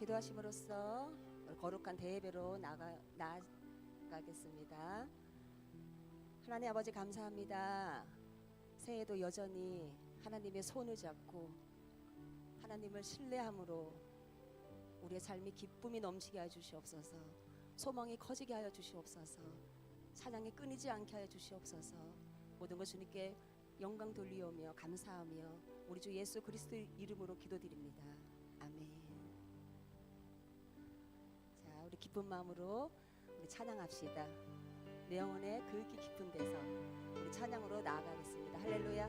기도하심으로써 거룩한 대예배로 나아가겠습니다. 하나님 아버지 감사합니다. 새해도 여전히 하나님의 손을 잡고 하나님을 신뢰함으로 우리의 삶이 기쁨이 넘치게 하여 주시옵소서. 소망이 커지게 하여 주시옵소서. 찬양이 끊이지 않게 하여 주시옵소서. 모든 것 주님께 영광 돌리오며 감사하며 우리 주 예수 그리스도의 이름으로 기도드립니다. 아멘. 자, 우리 기쁜 마음으로 우리 찬양합시다. 내 영혼의 그윽히 깊은 데서 우리 찬양으로 나아가겠습니다. 할렐루야.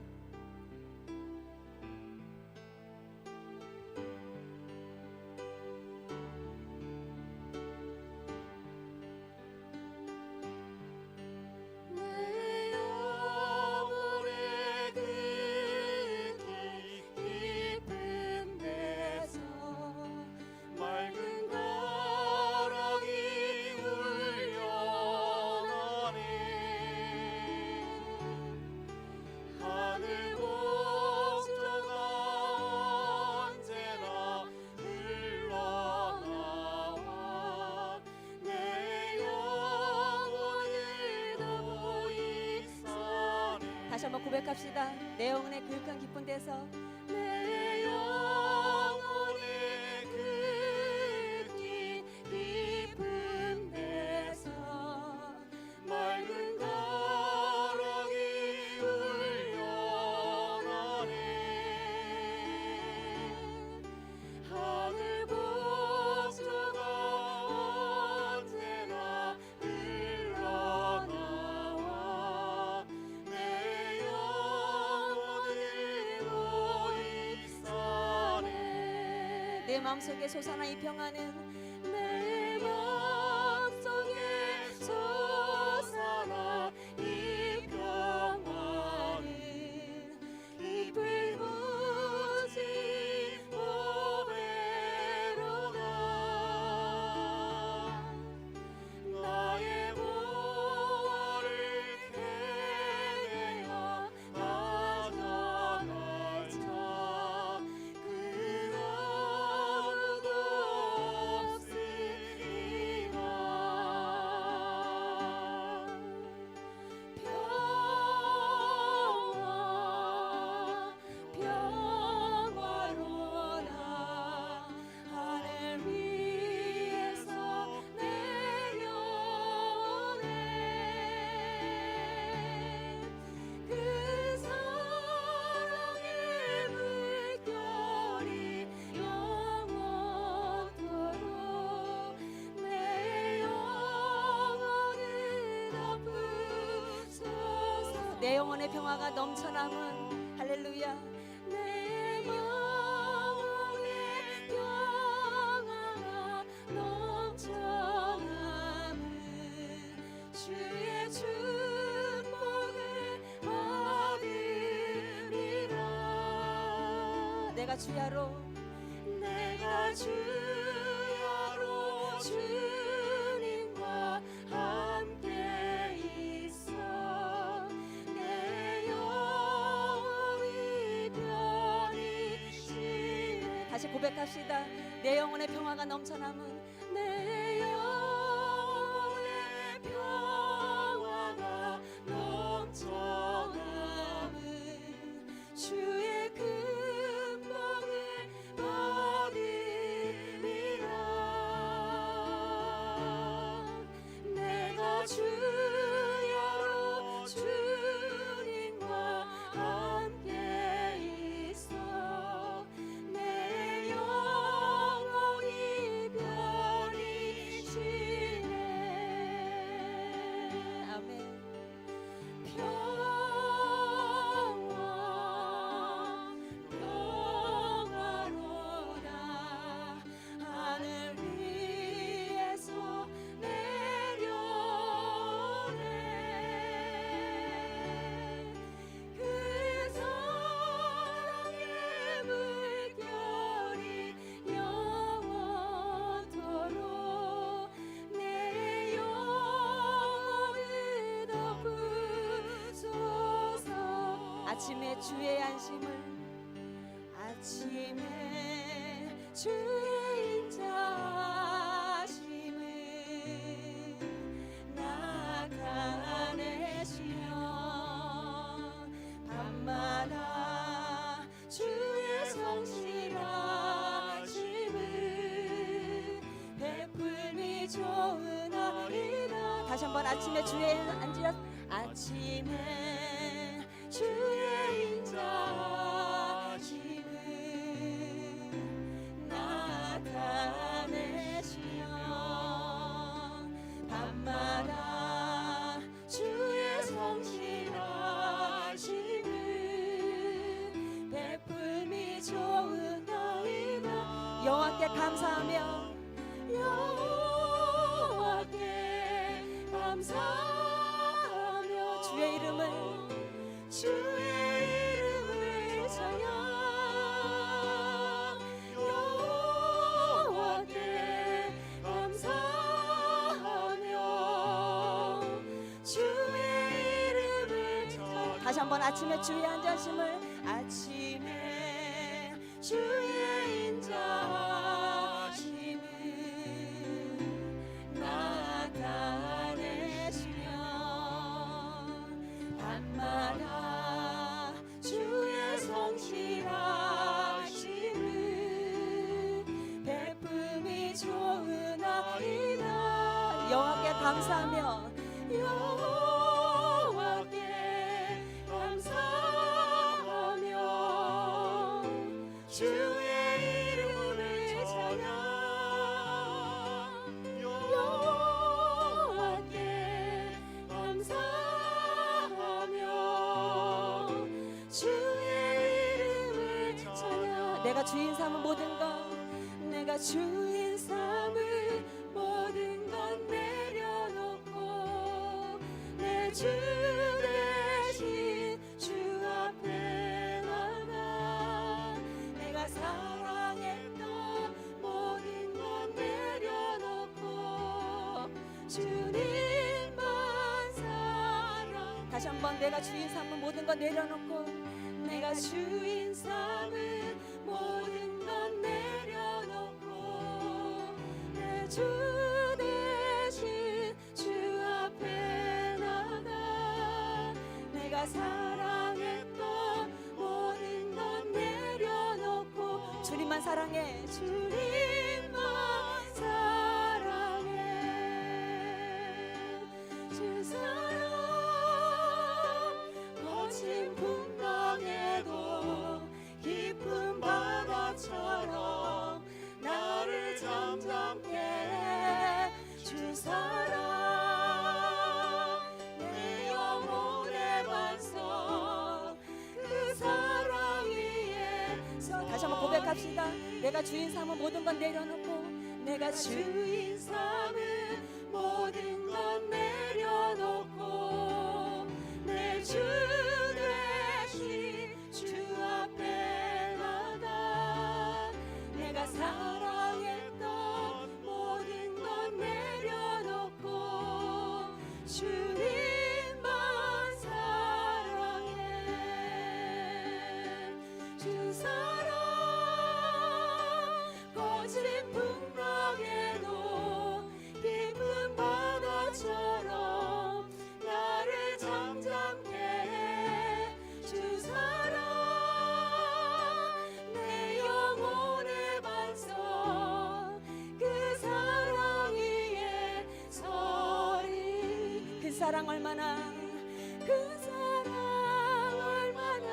다시 한번 고백합시다. 내 영혼의 그윽한 깊은 데서 내 영혼의 그윽히 깊은 데서 맑은 가락이 울려나네. 하늘 복조가 언제나 흘러나와 내 마음속에 솟아나 이 평안은 내 마음속에 솟아나 이 평안은 깊을 굳이 보배로다. 나의 보화를 캐내어 가져갈 자 내 영혼의 평화가 넘쳐남은 할렐루야. 내 영혼의 평화가 넘쳐남은 주의 축복을 받으리라. 내가 주야로 주님과 함께 있어 내 영혼이 편이시네. 다시 고백합시다. 내 영혼의 평화가 넘쳐남은 내 영혼의 평화가 넘쳐남은 주의 금복을 받으리라. 내가 주야로 주님과 함께 있어 내 영혼이 편이시네. 아멘. 평화로다. 하늘 위에서 내려오네. 그 사랑의 물결이 영원토록 내 영혼을 덮으소서. 아침에 주의 안심을 아침에 주의 인자 좋으나이다. 다시 한번 아침에 주의 앉으셨 아침에 주의 인자하심을 나타내시며 밤마다 주의 성실하심을 베풀미 좋으나이다. 여호와께 감사하며 여호와께 감사하며 주의 이름을 찬양 여호와께 감사하며 주의 이름을 찬양. 다시 한번 아침에 주의 앉으심을 아침에 주의 인자하심을 나타내시며 밤마다 주의 성실하심을 베품이 좋으나이다. 여호와께 감사하며 여호와께 감사하며 주의 이름을 찬양 여호와께 감사하며 주의 이름을 찬양. 내가 주인 삼은 모든 것 내가 주인 삼을 모든 것 내려놓고 내 주 대신 주 앞에 나가 내가 사랑했던 모든 것 내려놓고 주님만 사랑. 다시 한번 내가 주인 삼은 모든 것 내려놓고 내가 주인 삼은 모든 것 내려놓고 내 주 대신 주 앞에 나가 내가 사랑했던 모든 것 내려놓고 주님만 사랑해 주님만 사랑해 주 사랑 거친 풍랑에도 깊은 바다처럼 나를 잠잠케 해 주 사랑 내 영혼의 반석 그 사랑 위에서. 다시 한번 고백합시다. 내가 주인 삼은 모든 것 내려놓고 내가 주인 삼은 모든 것 내려놓고 내 주 대신 주 앞에 나가 내가 사랑했던 모든 것 내려놓고 주님만 사랑해 주 사랑 거친 풍랑에도 깊은 바다처럼 나를 잠잠케 해 주 사랑 내 영혼의 반석 그 사랑 위에 서리. 그 사랑 얼마나 그 사랑 얼마나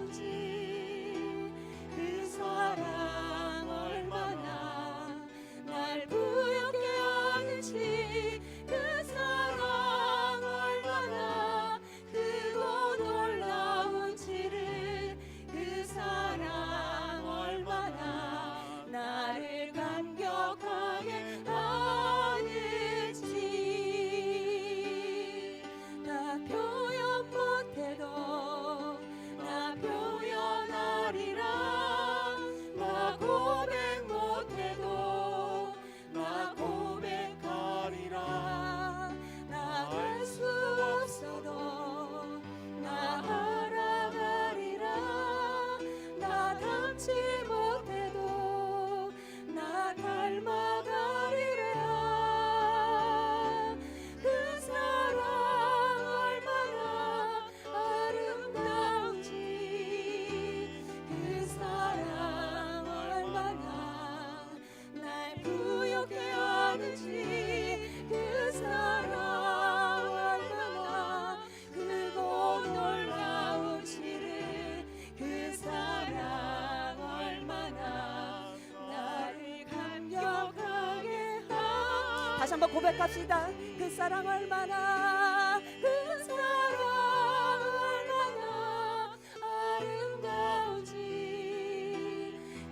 아름다운지 그 사랑 얼마나 날 부엽게 하는지 그 사랑 얼마나 크고 놀라운지를 그 사랑 얼마나 나를 감격하게 하는지 다시 한번 고백합시다. 그 사랑 얼마나, 그 사랑 얼마나 아름다운지,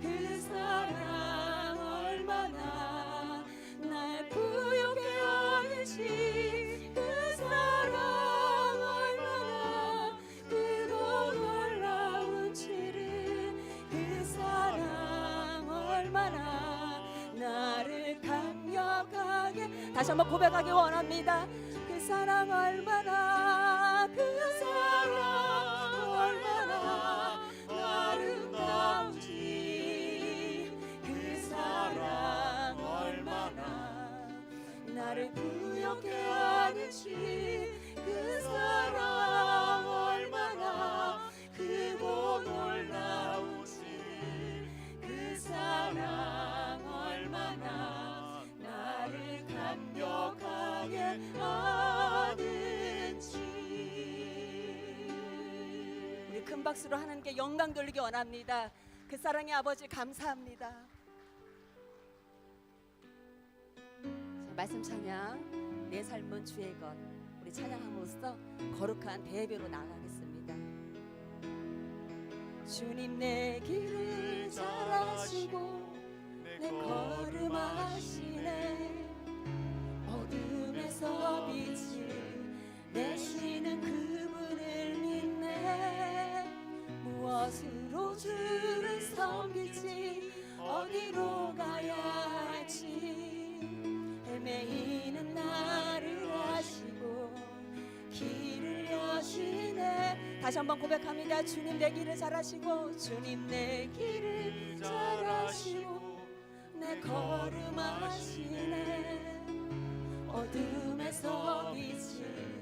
그 사랑 얼마나 날 부욕해 하는지, 그 사랑 얼마나 크고 놀라운지를, 그 사랑 얼마나 나를 강력하게, 다시 한번 고백하기 원합니다. 그 사랑 얼마나, 그 사랑 얼마나 아름다운지, 그 사랑 얼마나 나를 부욕해 하는지, 그 사랑 얼마나 크고 놀라운지, 그 사랑 얼마나 나를 감격하게 하는지. 우리 큰 박수로 하나님께 영광 돌리기 원합니다. 그 사랑의 아버지 감사합니다. 자, 말씀 찬양, 내 삶은 주의 것, 우리 찬양함으로써 거룩한 대배로 나가겠습니다. 주님 내 길을 잘 아시고 내 걸음 아시네, 어둠에서 빛을 내시는 그분을 믿네. 무엇으로 주를 섬길지, 어디로 가야 할지 헤매이는 나를 아시고 길을 여시네. 다시 한번 고백합니다. 주님 내 길을 잘 아시고, 주님 내 길을 잘 아시고 내 걸음 아시네, 어둠에서 빛을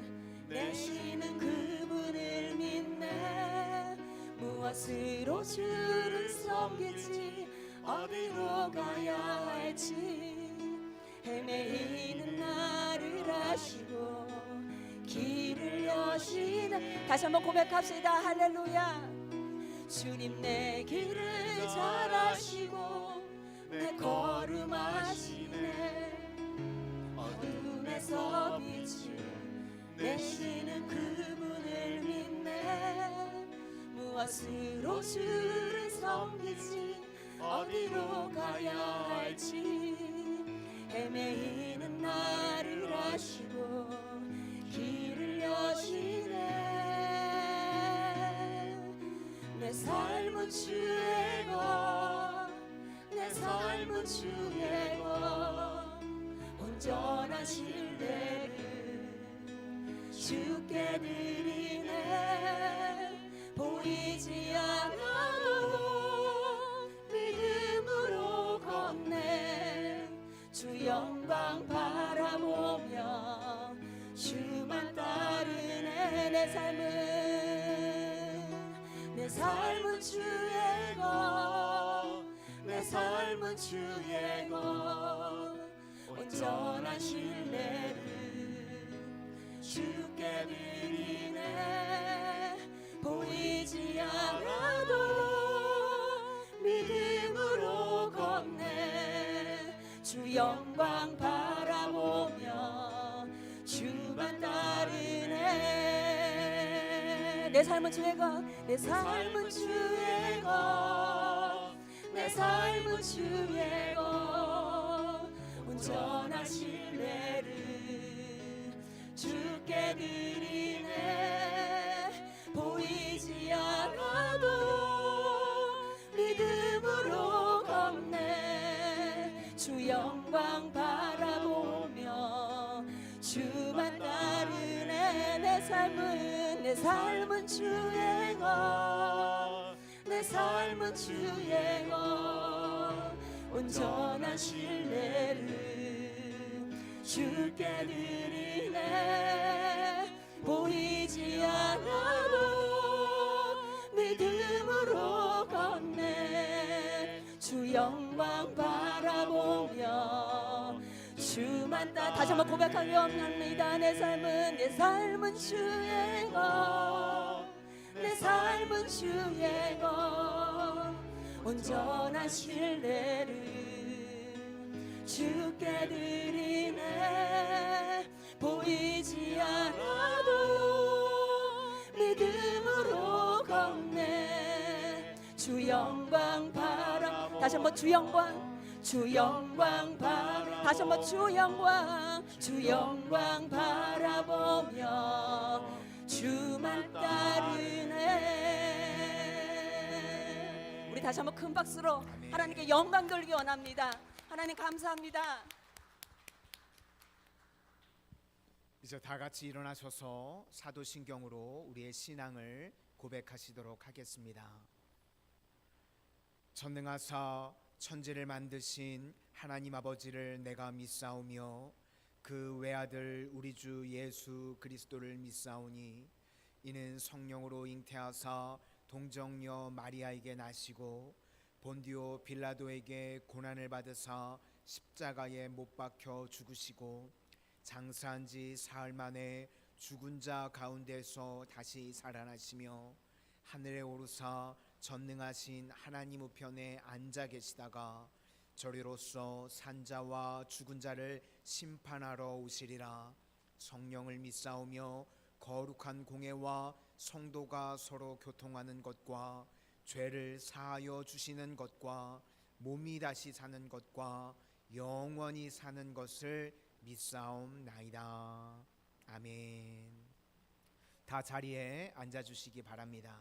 내시는 그분을 믿네. 무엇으로 주를 섬길지, 어디로 가야 할지 헤매이는 나를 아시고 길을 여시네. 다시 한번 고백합시다. 할렐루야. 주님 내 길을 잘 아시고 내 걸음 아시네, 어둠에서 빛을 내시는 그분을 믿네. 무엇으로 주를 섬기지, 어디로 가야 할지 헤매이는 나를 아시고 길을 여시네. 내 삶은 주의 것, 내 삶은 주의 것, 온전한 신뢰를 주께 드리네. 보이지 않아도 믿음으로 걷네. 주 영광 바라보며 주만 따르네. 내 삶은 주의 것, 내 삶은 주의 것, 온전한 신뢰를 주께 드리네. 보이지 않아도 믿음으로 걷네. 주 영광 바라보며 주만 따르네. 내 삶은 주의 것, 내 삶은 주의 것, 내 삶은 주의 것, 온전한 신뢰를 주께 드리네. 보이지 않아도 믿음으로 걷네. 주 영광 바라보며 주만 따르네. 내 삶은 주의 것, 내 삶은 주의 것, 온전한 신뢰를 주께 드리네. 보이지 않아도 믿음으로 걷네. 주 영광 바라보며 주만 다시 한번 고백하기 원합니다. 내 삶은 주의 것, 내 삶은 주의 것, 온전한 신뢰를 주께 드리네. 보이지 않아도 믿음으로 걷네. 주 영광 바라. 다시 한번 주 영광, 주 영광 바라. 다시 한번 주 영광, 주 영광 바라보며 주만 따르네. 우리 다시 한번 큰 박수로 하나님께 영광 돌리기 원합니다. 하나님 감사합니다. 이제 다 같이 일어나셔서 사도신경으로 우리의 신앙을 고백하시도록 하겠습니다. 전능하사 천지를 만드신 하나님 아버지를 내가 믿사오며 그 외아들 우리 주 예수 그리스도를 믿사오니 이는 성령으로 잉태하사 동정녀 마리아에게 나시고 본디오 빌라도에게 고난을 받으사 십자가에 못 박혀 죽으시고 장사한 지 사흘 만에 죽은 자 가운데서 다시 살아나시며 하늘에 오르사 전능하신 하나님 우편에 앉아 계시다가 저리로서 산자와 죽은 자를 심판하러 오시리라. 성령을 믿사오며 거룩한 공회와 성도가 서로 교통하는 것과 죄를 사하여 주시는 것과 몸이 다시 사는 것과 영원히 사는 것을 믿사옵나이다. 아멘. 다 자리에 앉아주시기 바랍니다.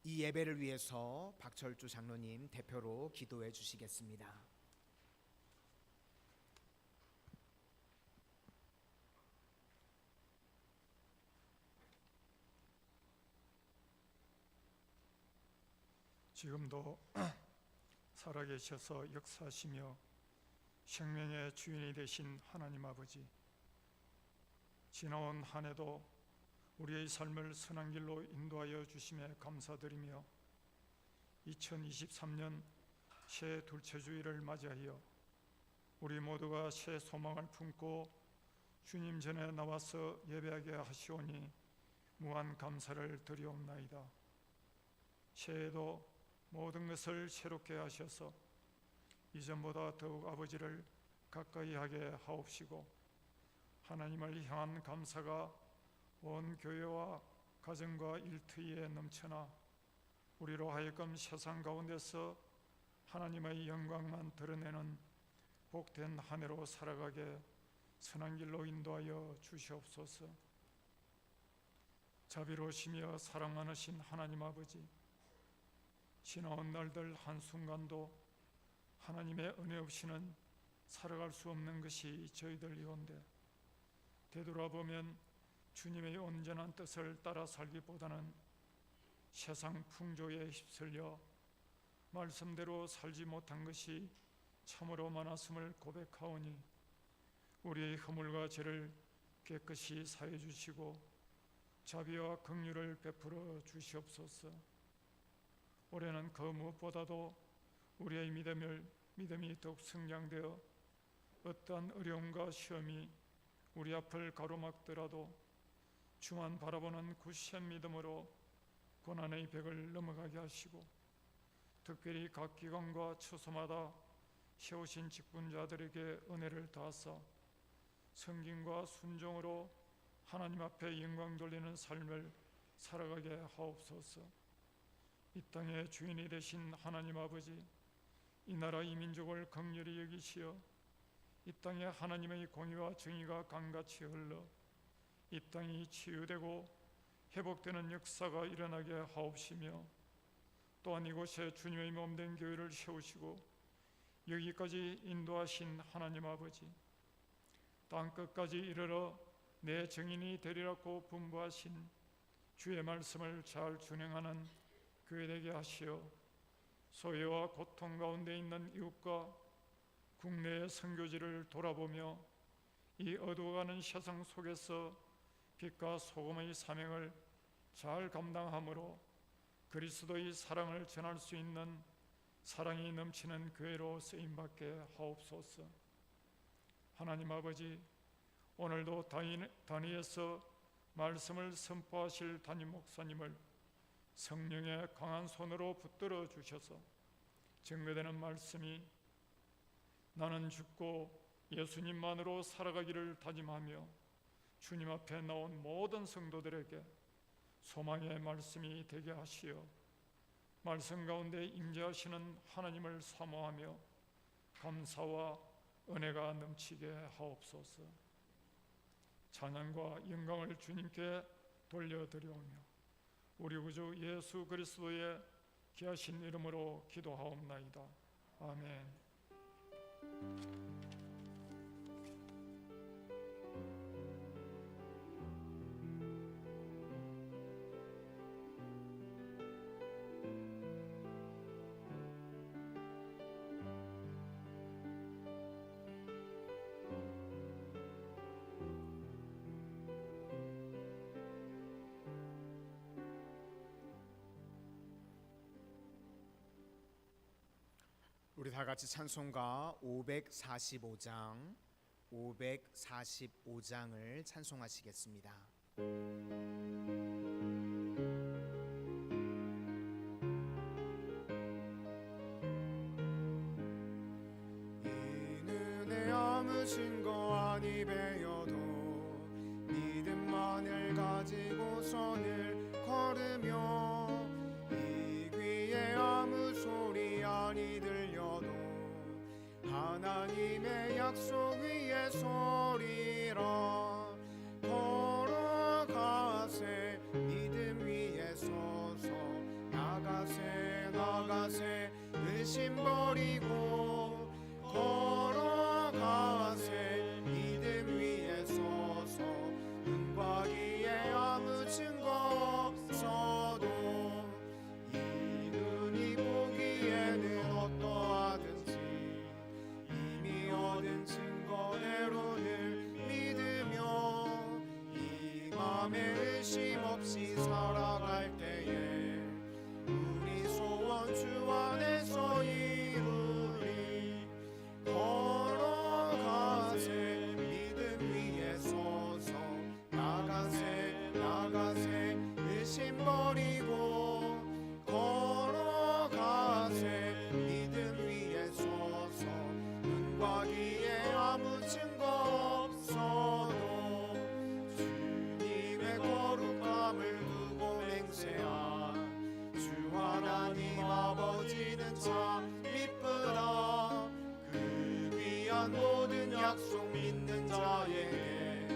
이 예배를 위해서 박철주 장로님 대표로 기도해 주시겠습니다. 지금도 살아계셔서 역사하시며 생명의 주인이 되신 하나님 아버지, 지나온 한 해도 우리의 삶을 선한 길로 인도하여 주심에 감사드리며 2023년 새 둘째 주일을 맞이하여 우리 모두가 새 소망을 품고 주님 전에 나와서 예배하게 하시오니 무한 감사를 드리옵나이다. 새해에도 모든 것을 새롭게 하셔서 이전보다 더욱 아버지를 가까이 하게 하옵시고 하나님을 향한 감사가 온 교회와 가정과 일터에 넘쳐나 우리로 하여금 세상 가운데서 하나님의 영광만 드러내는 복된 한 해로 살아가게 선한 길로 인도하여 주시옵소서. 자비로우시며 사랑 많으신 하나님 아버지, 지나온 날들 한순간도 하나님의 은혜 없이는 살아갈 수 없는 것이 저희들이온데 되돌아보면 주님의 온전한 뜻을 따라 살기보다는 세상 풍조에 휩쓸려 말씀대로 살지 못한 것이 참으로 많았음을 고백하오니 우리의 허물과 죄를 깨끗이 사해 주시고 자비와 긍휼을 베풀어 주시옵소서. 올해는 그 무엇보다도 우리의 믿음이 더욱 성장되어 어떠한 어려움과 시험이 우리 앞을 가로막더라도 주만 바라보는 굳센 믿음으로 고난의 벽을 넘어가게 하시고 특별히 각 기관과 처소마다 세우신 직분자들에게 은혜를 다하사 성김과 순종으로 하나님 앞에 영광 돌리는 삶을 살아가게 하옵소서. 이 땅의 주인이 되신 하나님 아버지, 이 나라 이 민족을 긍휼히 여기시어 이 땅에 하나님의 공의와 정의가 강같이 흘러 이 땅이 치유되고 회복되는 역사가 일어나게 하옵시며 또한 이곳에 주님의 몸된 교회를 세우시고 여기까지 인도하신 하나님 아버지, 땅끝까지 이르러 내 증인이 되리라고 분부하신 주의 말씀을 잘 준행하는 교회 되게 하시어 소외와 고통 가운데 있는 이웃과 국내의 선교지를 돌아보며 이 어두워가는 세상 속에서 빛과 소금의 사명을 잘 감당함으로 그리스도의 사랑을 전할 수 있는 사랑이 넘치는 교회로 쓰임받게 하옵소서. 하나님 아버지, 오늘도 단위에서 말씀을 선포하실 담임 목사님을 성령의 강한 손으로 붙들어 주셔서 증거되는 말씀이 나는 죽고 예수님만으로 살아가기를 다짐하며 주님 앞에 나온 모든 성도들에게 소망의 말씀이 되게 하시어 말씀 가운데 임재하시는 하나님을 사모하며 감사와 은혜가 넘치게 하옵소서. 찬양과 영광을 주님께 돌려드리오며 우리 구주 예수 그리스도의 귀하신 이름으로 기도하옵나이다. 아멘. 우리 다 같이 찬송가 545장을 찬송하시겠습니다. 이는 아무 증거 아니 배여도 믿음만을 가지고 선을 걸으며 이 귀에 아무 소리 아니 들려도 하나님의 약속 위에 서리라. 걸어가세 믿음 위에 서서 나가세 의심 버리고 걸어가세 믿음 위에 서서 눈과 귀에 아무 증거 없어도 이 눈이 보기에는 어떠하든지 이미 얻은 증거대로를 믿으며 이 맘에 의심 없이 살아갈 때에 우리 소원 주 안에서 이루리. 걸어가세 믿음 위에 서서 나가세 의심 버리고 걸어가세 믿음 위에 서서 눈과 귀에 아무 증거 없어도 주님의 거룩함을 두고 맹세한 주 하나님 아버지는 참 이쁘다. 그 귀한 모든 약속 믿는 자에게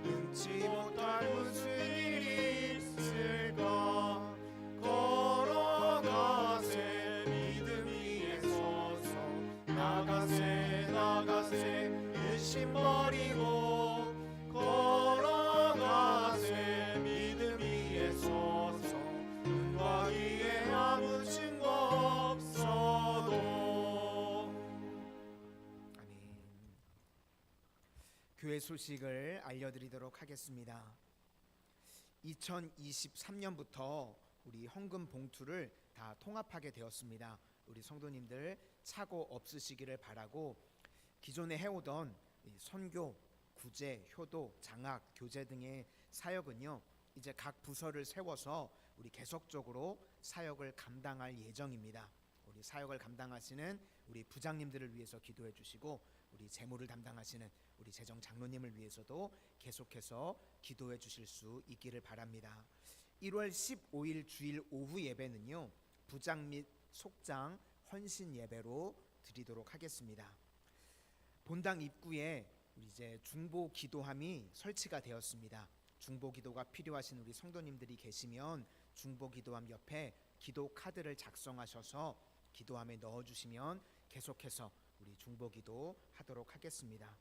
능치 못할 무슨 일이 있을까. 걸어가세 믿음 위에 서서 나가세 의심 버리고 걸어가세 믿음 위에 서서 눈과 귀에 아무 증거 없어도. 아멘. 교회 소식을 알려드리도록 하겠습니다. 2023년부터 우리 헌금 봉투를 다 통합하게 되었습니다. 우리 성도님들 착오 없으시기를 바라고 기존에 해오던 이 선교, 구제, 효도, 장학, 교제 등의 사역은요 이제 각 부서를 세워서 우리 계속적으로 사역을 감당할 예정입니다. 우리 사역을 감당하시는 우리 부장님들을 위해서 기도해 주시고 우리 재무를 담당하시는 우리 재정 장로님을 위해서도 계속해서 기도해 주실 수 있기를 바랍니다. 1월 15일 주일 오후 예배는요 부장 및 속장 헌신 예배로 드리도록 하겠습니다. 본당 입구에 우리 이제 중보 기도함이 설치가 되었습니다. 중보 기도가 필요하신 우리 성도님들이 계시면 중보 기도함 옆에 기도 카드를 작성하셔서 기도함에 넣어주시면 계속해서 우리 중보 기도 하도록 하겠습니다.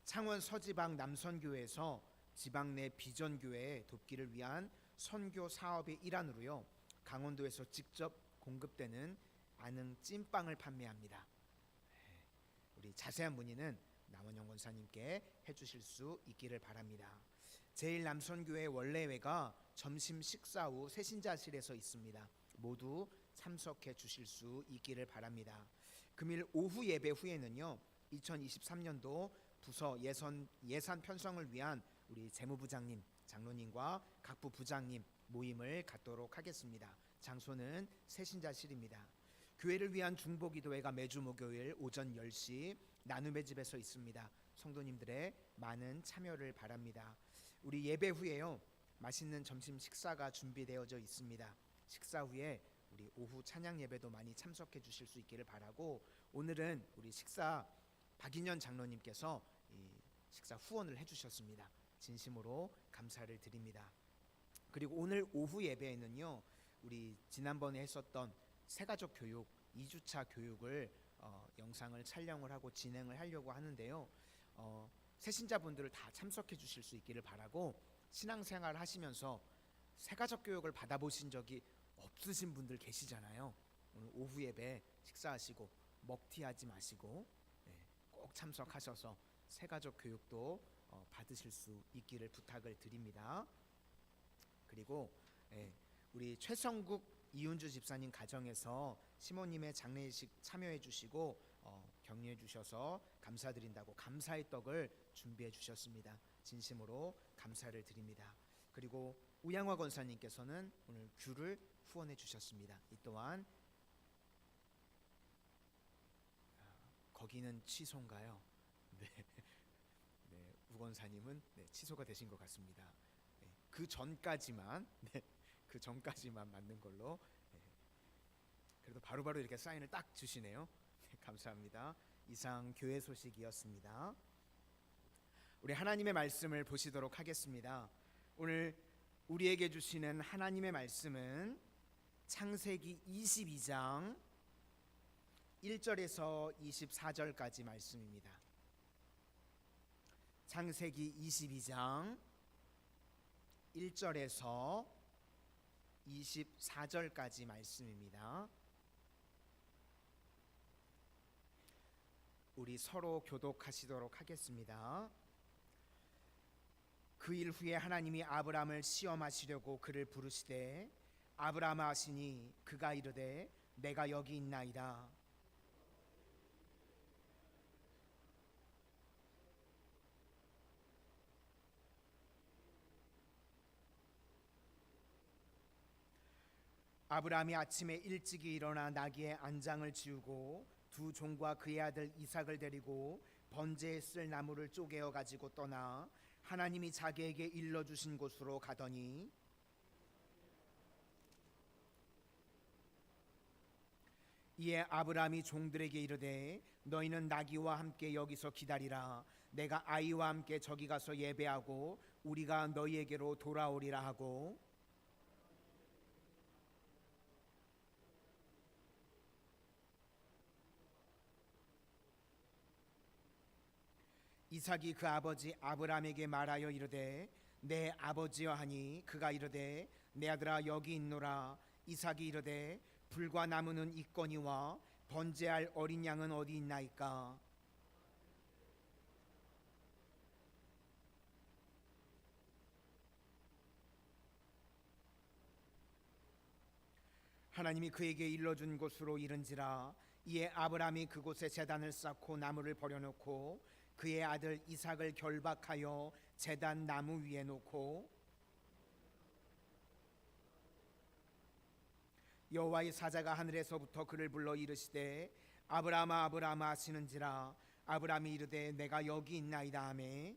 창원 서지방 남선교회에서 지방 내 비전교회 돕기를 위한 선교 사업의 일환으로요 강원도에서 직접 공급되는 안흥 찐빵을 판매합니다. 우리 자세한 문의는 남원영 권사님께 해주실 수 있기를 바랍니다. 제1남선교회 원래회가 점심 식사 후 새신자실에서 있습니다. 모두 참석해 주실 수 있기를 바랍니다. 금일 오후 예배 후에는요 2023년도 부서 예산 편성을 위한 우리 재무부장님, 장로님과 각부 부장님 모임을 갖도록 하겠습니다. 장소는 새신자실입니다. 교회를 위한 중보기도회가 매주 목요일 오전 10시 나눔의 집에서 있습니다. 성도님들의 많은 참여를 바랍니다. 우리 예배 후에요, 맛있는 점심 식사가 준비되어져 있습니다. 식사 후에 우리 오후 찬양 예배도 많이 참석해 주실 수 있기를 바라고, 오늘은 우리 식사 박인현 장로님께서 이 식사 후원을 해주셨습니다. 진심으로 감사를 드립니다. 그리고 오늘 오후 예배에는요, 우리 지난번에 했었던 새가족 교육 2주차 교육을 영상을 촬영을 하고 진행을 하려고 하는데요. 새신자분들을 다 참석해 주실 수 있기를 바라고, 신앙생활 하시면서 새가족 교육을 받아보신 적이 없으신 분들 계시잖아요. 오늘 오후 예배 식사하시고 먹튀하지 마시고 꼭 참석하셔서 새가족 교육도 받으실 수 있기를 부탁을 드립니다. 그리고 우리 최성국 이윤주 집사님 가정에서 시모님의 장례식 참여해 주시고 격려해 주셔서 감사드린다고 감사의 떡을 준비해 주셨습니다. 진심으로 감사를 드립니다. 그리고 우양화 권사님께서는 오늘 귤을 후원해 주셨습니다. 이 또한 거기는 취소인가요? 네, 우 권사님은 취소가 되신 것 같습니다. 그 전까지만 그 전까지만 맞는 걸로. 그래도 바로바로 이렇게 사인을 딱 주시네요. 감사합니다. 이상 교회 소식이었습니다. 우리 하나님의 말씀을 보시도록 하겠습니다. 오늘 우리에게 주시는 하나님의 말씀은 창세기 22장 1절에서 24절까지 말씀입니다. 창세기 22장 1절에서 24절까지 말씀입니다. 우리 서로 교독하시도록 하겠습니다. 그 일 후에 하나님이 아브람을 시험하시려고 그를 부르시되 아브라함아 하시니 그가 이르되 내가 여기 있나이다. 아브라함이 아침에 일찍이 일어나 나귀의 안장을 지우고 두 종과 그의 아들 이삭을 데리고 번제에 쓸 나무를 쪼개어 가지고 떠나 하나님이 자기에게 일러주신 곳으로 가더니 이에 아브라함이 종들에게 이르되 너희는 나귀와 함께 여기서 기다리라. 내가 아이와 함께 저기 가서 예배하고 우리가 너희에게로 돌아오리라 하고 이삭이 그 아버지 아브라함에게 말하여 이르되 내 아버지여 하니 그가 이르되 내 아들아 여기 있노라. 이삭이 이르되 불과 나무는 있거니와 번제할 어린 양은 어디 있나이까. 하나님이 그에게 일러준 곳으로 이른지라. 이에 아브라함이 그곳에 제단을 쌓고 나무를 버려놓고 그의 아들 이삭을 결박하여 제단 나무 위에 놓고 여호와의 사자가 하늘에서부터 그를 불러 이르시되 아브라함아 아브라함아 하시는지라. 아브라함이 이르되 내가 여기 있나이다 하매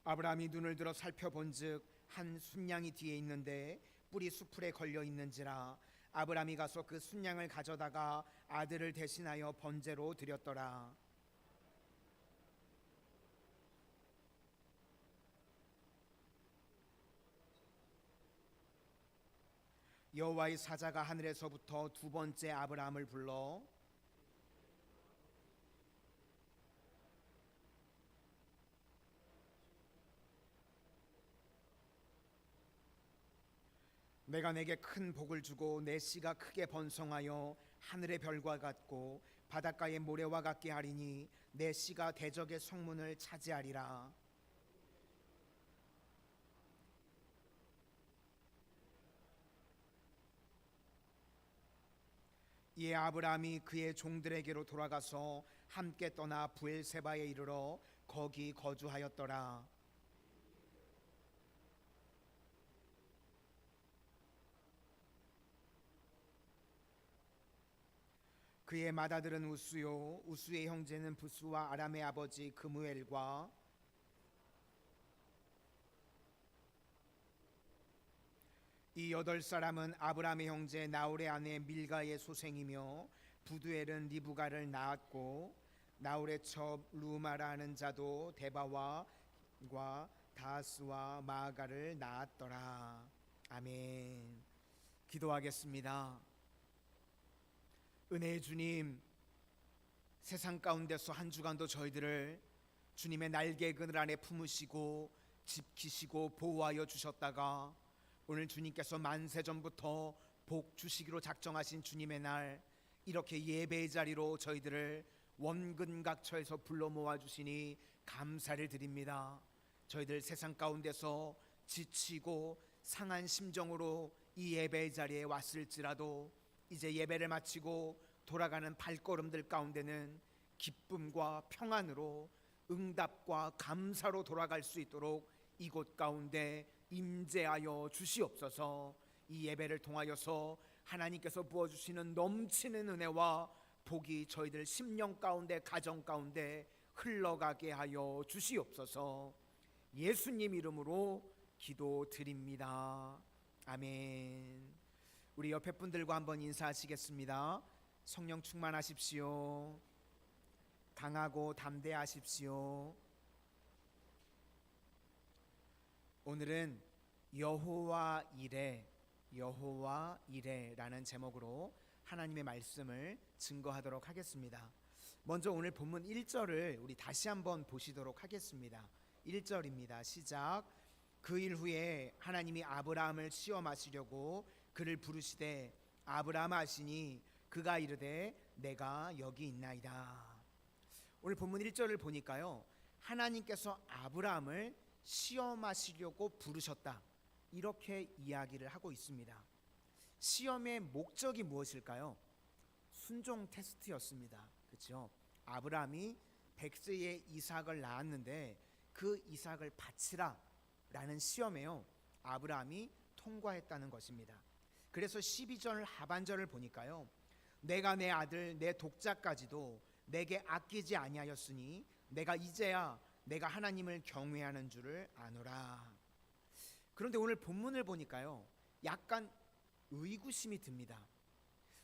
아브라함이 눈을 들어 살펴본즉 한 순양이 뒤에 있는데 뿔이 수풀에 걸려 있는지라. 아브라함이 가서 그 순양을 가져다가 아들을 대신하여 번제로 드렸더라. 여호와의 사자가 하늘에서부터 두 번째 아브라함을 불러 내가 내게 큰 복을 주고 내 씨가 크게 번성하여 하늘의 별과 같고 바닷가의 모래와 같게 하리니 내 씨가 대적의 성문을 차지하리라. 이에 아브라함이 그의 종들에게로 돌아가서 함께 떠나 부엘세바에 이르러 거기 거주하였더라. 그의 맏아들은 우스요, 우스의 형제는 부스와 아람의 아버지 그무엘과 이 8사람은 아브라함의 형제 나홀의 아내 밀가의 소생이며 부두엘은 리브가를 낳았고 나홀의 첩 루마라는 자도 데바와 다스와 마아가를 낳았더라. 아멘. 기도하겠습니다. 은혜의 주님, 세상 가운데서 한 주간도 저희들을 주님의 날개 그늘 안에 품으시고 지키시고 보호하여 주셨다가 오늘 주님께서 만세 전부터 복 주시기로 작정하신 주님의 날, 이렇게 예배의 자리로 저희들을 원근각처에서 불러 모아 주시니 감사를 드립니다. 저희들 세상 가운데서 지치고 상한 심정으로 이 예배의 자리에 왔을지라도 이제 예배를 마치고 돌아가는 발걸음들 가운데는 기쁨과 평안으로 응답과 감사로 돌아갈 수 있도록 이곳 가운데 임재하여 주시옵소서. 이 예배를 통하여서 하나님께서 부어주시는 넘치는 은혜와 복이 저희들 심령 가운데 가정 가운데 흘러가게 하여 주시옵소서. 예수님 이름으로 기도드립니다. 아멘. 우리 옆에 분들과 한번 인사하시겠습니다. 성령 충만하십시오. 강하고 담대하십시오. 오늘은 여호와 이레라는 제목으로 하나님의 말씀을 증거하도록 하겠습니다. 먼저 오늘 본문 1절을 우리 다시 한번 보시도록 하겠습니다. 1절입니다. 시작. 그 일 후에 하나님이 아브라함을 시험하시려고 그를 부르시되 아브라함 하시니 그가 이르되 내가 여기 있나이다. 오늘 본문 1절을 보니까요, 하나님께서 아브라함을 시험하시려고 부르셨다, 이렇게 이야기를 하고 있습니다. 시험의 목적이 무엇일까요? 순종 테스트였습니다. 그렇죠? 아브라함이 100세에 이삭을 낳았는데 그 이삭을 바치라 라는 시험에요, 아브라함이 통과했다는 것입니다. 그래서 12절 하반절을 보니까요, 내가 내 아들 내 독자까지도 내게 아끼지 아니하였으니 내가 이제야 내가 하나님을 경외하는 줄을 아노라. 그런데 오늘 본문을 보니까요, 약간 의구심이 듭니다.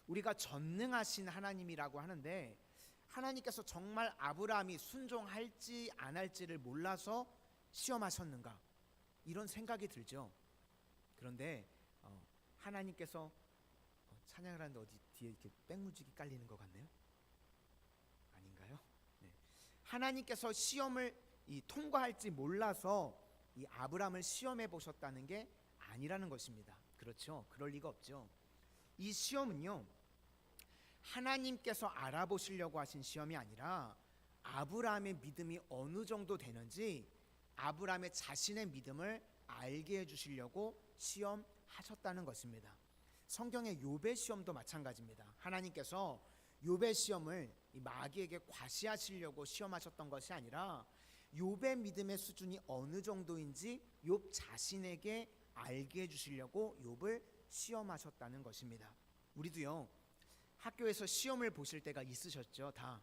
우리가 전능하신 하나님이라고 하는데 하나님께서 정말 아브라함이 순종할지 안 할지를 몰라서 시험하셨는가, 이런 생각이 들죠. 그런데 하나님께서 찬양을 하는데 어디 뒤에 이렇게 백무지기 깔리는 것 같네요. 아닌가요? 네. 하나님께서 시험을 통과할지 몰라서 이 아브라함을 시험해 보셨다는 게 아니라는 것입니다. 그렇죠? 그럴 리가 없죠. 이 시험은요, 하나님께서 알아보시려고 하신 시험이 아니라 아브라함의 믿음이 어느 정도 되는지 아브라함의 자신의 믿음을 알게 해주시려고 시험하셨다는 것입니다. 성경의 욥의 시험도 마찬가지입니다. 하나님께서 욥의 시험을 마귀에게 과시하시려고 시험하셨던 것이 아니라 욥의 믿음의 수준이 어느 정도인지 욥 자신에게 알게 해주시려고 욥을 시험하셨다는 것입니다. 우리도요, 학교에서 시험을 보실 때가 있으셨죠. 다.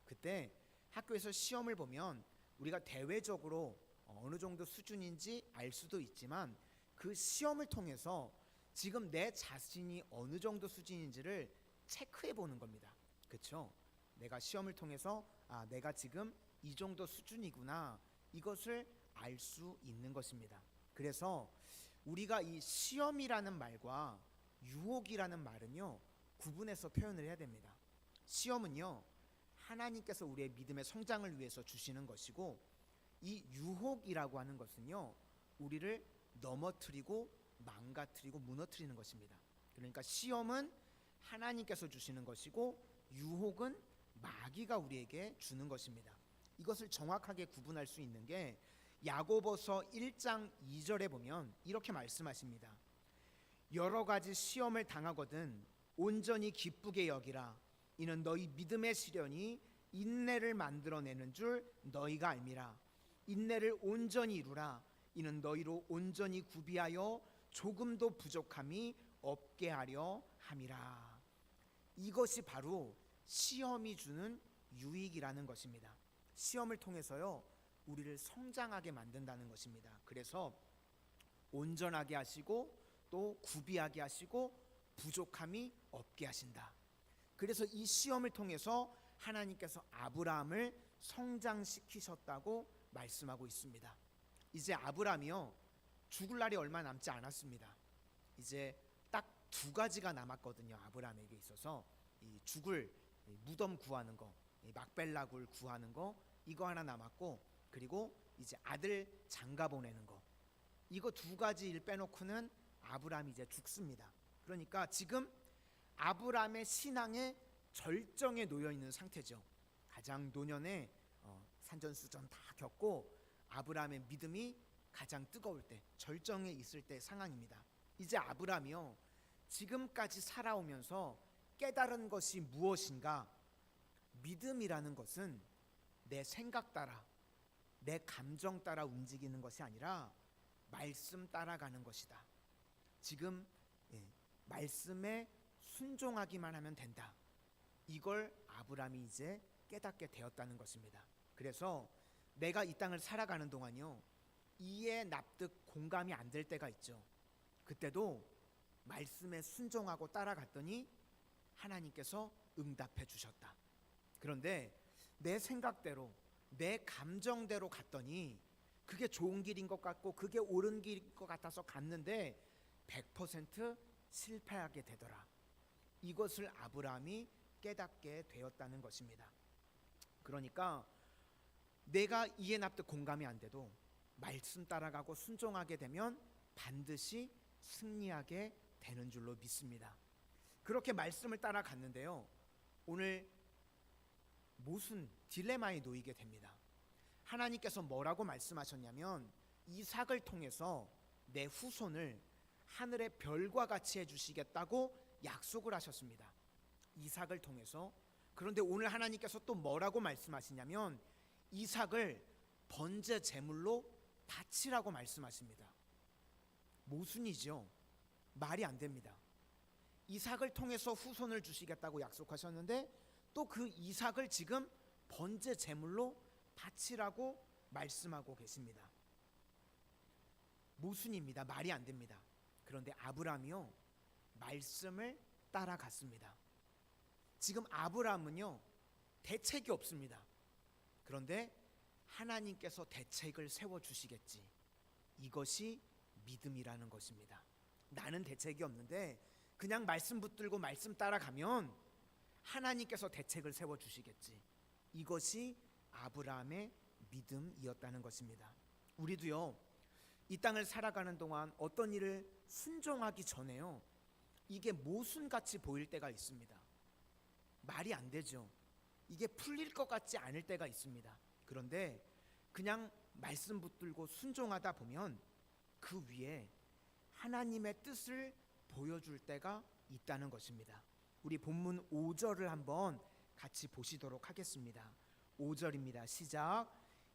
그때 학교에서 시험을 보면 우리가 대외적으로 어느 정도 수준인지 알 수도 있지만 그 시험을 통해서 지금 내 자신이 어느 정도 수준인지를 체크해 보는 겁니다. 그렇죠? 내가 시험을 통해서 내가 지금 이 정도 수준이구나, 이것을 알 수 있는 것입니다. 그래서 우리가 이 시험이라는 말과 유혹이라는 말은요, 구분해서 표현을 해야 됩니다. 시험은요, 하나님께서 우리의 믿음의 성장을 위해서 주시는 것이고, 이 유혹이라고 하는 것은요, 우리를 넘어뜨리고 망가뜨리고 무너뜨리는 것입니다. 그러니까 시험은 하나님께서 주시는 것이고 유혹은 마귀가 우리에게 주는 것입니다. 이것을 정확하게 구분할 수 있는 게 야고보서 1장 2절에 보면 이렇게 말씀하십니다. 여러 가지 시험을 당하거든 온전히 기쁘게 여기라. 이는 너희 믿음의 시련이 인내를 만들어내는 줄 너희가 알미라. 인내를 온전히 이루라. 이는 너희로 온전히 구비하여 조금도 부족함이 없게 하려 함이라. 이것이 바로 시험이 주는 유익이라는 것입니다. 시험을 통해서요, 우리를 성장하게 만든다는 것입니다. 그래서 온전하게 하시고 또 구비하게 하시고 부족함이 없게 하신다. 그래서 이 시험을 통해서 하나님께서 아브라함을 성장시키셨다고 말씀하고 있습니다. 이제 아브라함이요, 죽을 날이 얼마 남지 않았습니다. 이제 딱 두 가지가 남았거든요. 아브라함에게 있어서 이 죽을 무덤 구하는 거, 막벨라 굴 구하는 거, 이거 하나 남았고, 그리고 이제 아들 장가 보내는 거, 이거 두 가지 일 빼놓고는 아브라함이 이제 죽습니다. 그러니까 지금 아브라함의 신앙의 절정에 놓여 있는 상태죠. 가장 노년에 산전수전 다 겪고 아브라함의 믿음이 가장 뜨거울 때, 절정에 있을 때 상황입니다. 이제 아브라함이요, 지금까지 살아오면서 깨달은 것이 무엇인가? 믿음이라는 것은 내 생각 따라, 내 감정 따라 움직이는 것이 아니라 말씀 따라가는 것이다. 지금 말씀에 순종하기만 하면 된다. 이걸 아브라함이 이제 깨닫게 되었다는 것입니다. 그래서 내가 이 땅을 살아가는 동안요, 이해, 납득, 공감이 안 될 때가 있죠. 그때도 말씀에 순종하고 따라갔더니 하나님께서 응답해 주셨다. 그런데 내 생각대로, 내 감정대로 갔더니 그게 좋은 길인 것 같고 그게 옳은 길인 것 같아서 갔는데 100% 실패하게 되더라. 이것을 아브라함이 깨닫게 되었다는 것입니다. 그러니까 내가 이해, 납득, 공감이 안 돼도 말씀 따라가고 순종하게 되면 반드시 승리하게 되는 줄로 믿습니다. 그렇게 말씀을 따라갔는데요, 오늘 무슨 딜레마에 놓이게 됩니다. 하나님께서 뭐라고 말씀하셨냐면 이삭을 통해서 내 후손을 하늘의 별과 같이 해주시겠다고 약속을 하셨습니다. 이삭을 통해서. 그런데 오늘 하나님께서 또 뭐라고 말씀하시냐면 이삭을 번제 제물로 바치라고 말씀하십니다. 모순이죠. 말이 안 됩니다. 이삭을 통해서 후손을 주시겠다고 약속하셨는데 또 그 이삭을 지금 번제 제물로 바치라고 말씀하고 계십니다. 모순입니다. 말이 안 됩니다. 그런데 아브라함이요, 말씀을 따라갔습니다. 지금 아브라함은요, 대책이 없습니다. 그런데 하나님께서 대책을 세워주시겠지. 이것이 믿음이라는 것입니다. 나는 대책이 없는데 그냥 말씀 붙들고 말씀 따라가면 하나님께서 대책을 세워주시겠지. 이것이 아브라함의 믿음이었다는 것입니다. 우리도요, 이 땅을 살아가는 동안 어떤 일을 순종하기 전에요, 이게 모순같이 보일 때가 있습니다. 말이 안 되죠. 이게 풀릴 것 같지 않을 때가 있습니다. 그런데 그냥 말씀 붙들고 순종하다 보면 그 위에 하나님의 뜻을 보여줄 때가 있다는 것입니다. 우리 본문 5절을 한번 같이 보시도록 하겠습니다. 5절입니다. 시작.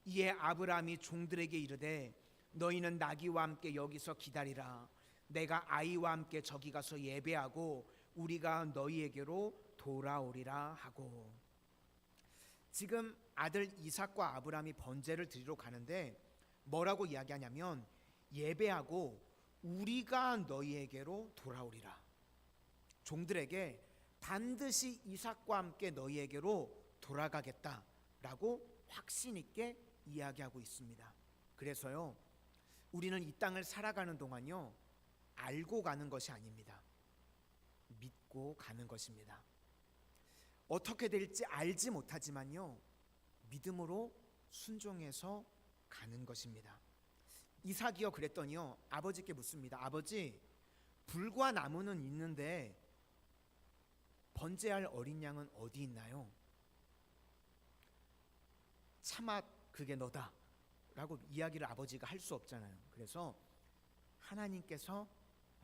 이에 아브라함이 종들에게 이르되 너희는 나귀와 함께 여기서 기다리라. 내가 아이와 함께 저기 가서 예배하고 우리가 너희에게로 돌아오리라 하고. 지금 아들 이삭과 아브라함이 번제를 드리러 가는데 뭐라고 이야기하냐면 예배하고 우리가 너희에게로 돌아오리라. 종들에게 반드시 이삭과 함께 너희에게로 돌아가겠다라고 확신 있게 이야기하고 있습니다. 그래서요, 우리는 이 땅을 살아가는 동안요, 알고 가는 것이 아닙니다. 믿고 가는 것입니다. 어떻게 될지 알지 못하지만요, 믿음으로 순종해서 가는 것입니다. 이삭이요, 그랬더니요, 아버지께 묻습니다. 아버지, 불과 나무는 있는데 번제할 어린 양은 어디 있나요? 차마 그게 너다 라고 이야기를 아버지가 할 수 없잖아요. 그래서 하나님께서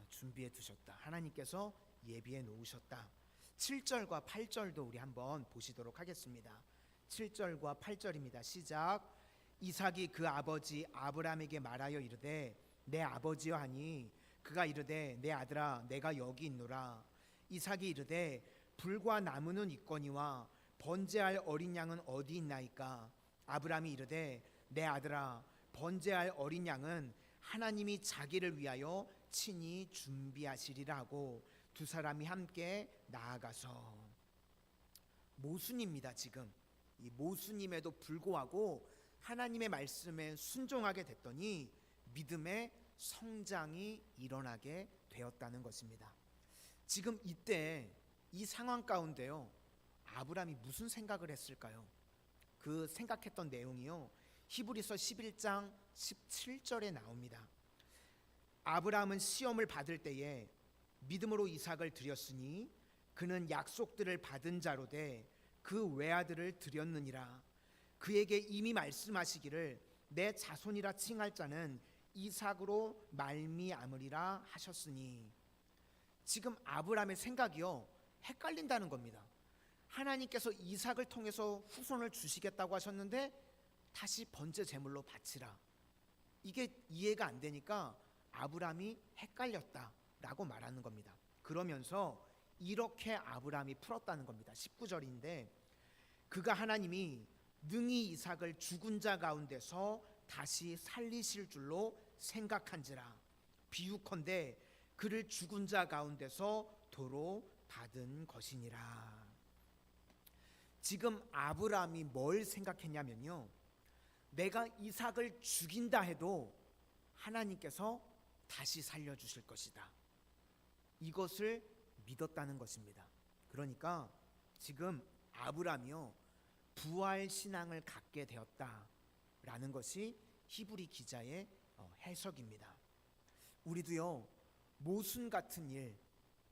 준비해 두셨다. 하나님께서 예비해 놓으셨다. 7절과 8절도 우리 한번 보시도록 하겠습니다. 7절과 8절입니다. 시작. 이삭이 그 아버지 아브라함에게 말하여 이르되 내 아버지여 하니 그가 이르되 내 아들아 내가 여기 있노라. 이삭이 이르되 불과 나무는 있거니와 번제할 어린 양은 어디 있나이까. 아브라함이 이르되 내 아들아 번제할 어린 양은 하나님이 자기를 위하여 친히 준비하시리라 하고 두 사람이 함께 나아가서 모순입니다. 지금 이 모순임에도 불구하고 하나님의 말씀에 순종하게 됐더니 믿음의 성장이 일어나게 되었다는 것입니다. 지금 이때 이 상황 가운데요, 아브라함이 무슨 생각을 했을까요? 그 생각했던 내용이요, 히브리서 11장 17절에 나옵니다. 아브라함은 시험을 받을 때에 믿음으로 이삭을 드렸으니 그는 약속들을 받은 자로 돼 그 외아들을 드렸느니라. 그에게 이미 말씀하시기를 내 자손이라 칭할 자는 이삭으로 말미암으리라 하셨으니, 지금 아브라함의 생각이요 헷갈린다는 겁니다. 하나님께서 이삭을 통해서 후손을 주시겠다고 하셨는데 다시 번제 제물로 바치라, 이게 이해가 안 되니까 아브라함이 헷갈렸다라고 말하는 겁니다. 그러면서 이렇게 아브라함이 풀었다는 겁니다. 19절인데 그가 하나님이 능히 이삭을 죽은 자 가운데서 다시 살리실 줄로 생각한지라. 비유컨대 그를 죽은 자 가운데서 도로 받은 것이니라. 지금 아브라함이 뭘 생각했냐면요, 내가 이삭을 죽인다 해도 하나님께서 다시 살려주실 것이다, 이것을 믿었다는 것입니다. 그러니까 지금 아브라함이요 부활 신앙을 갖게 되었다라는 것이 히브리 기자의 해석입니다. 우리도요 모순 같은 일,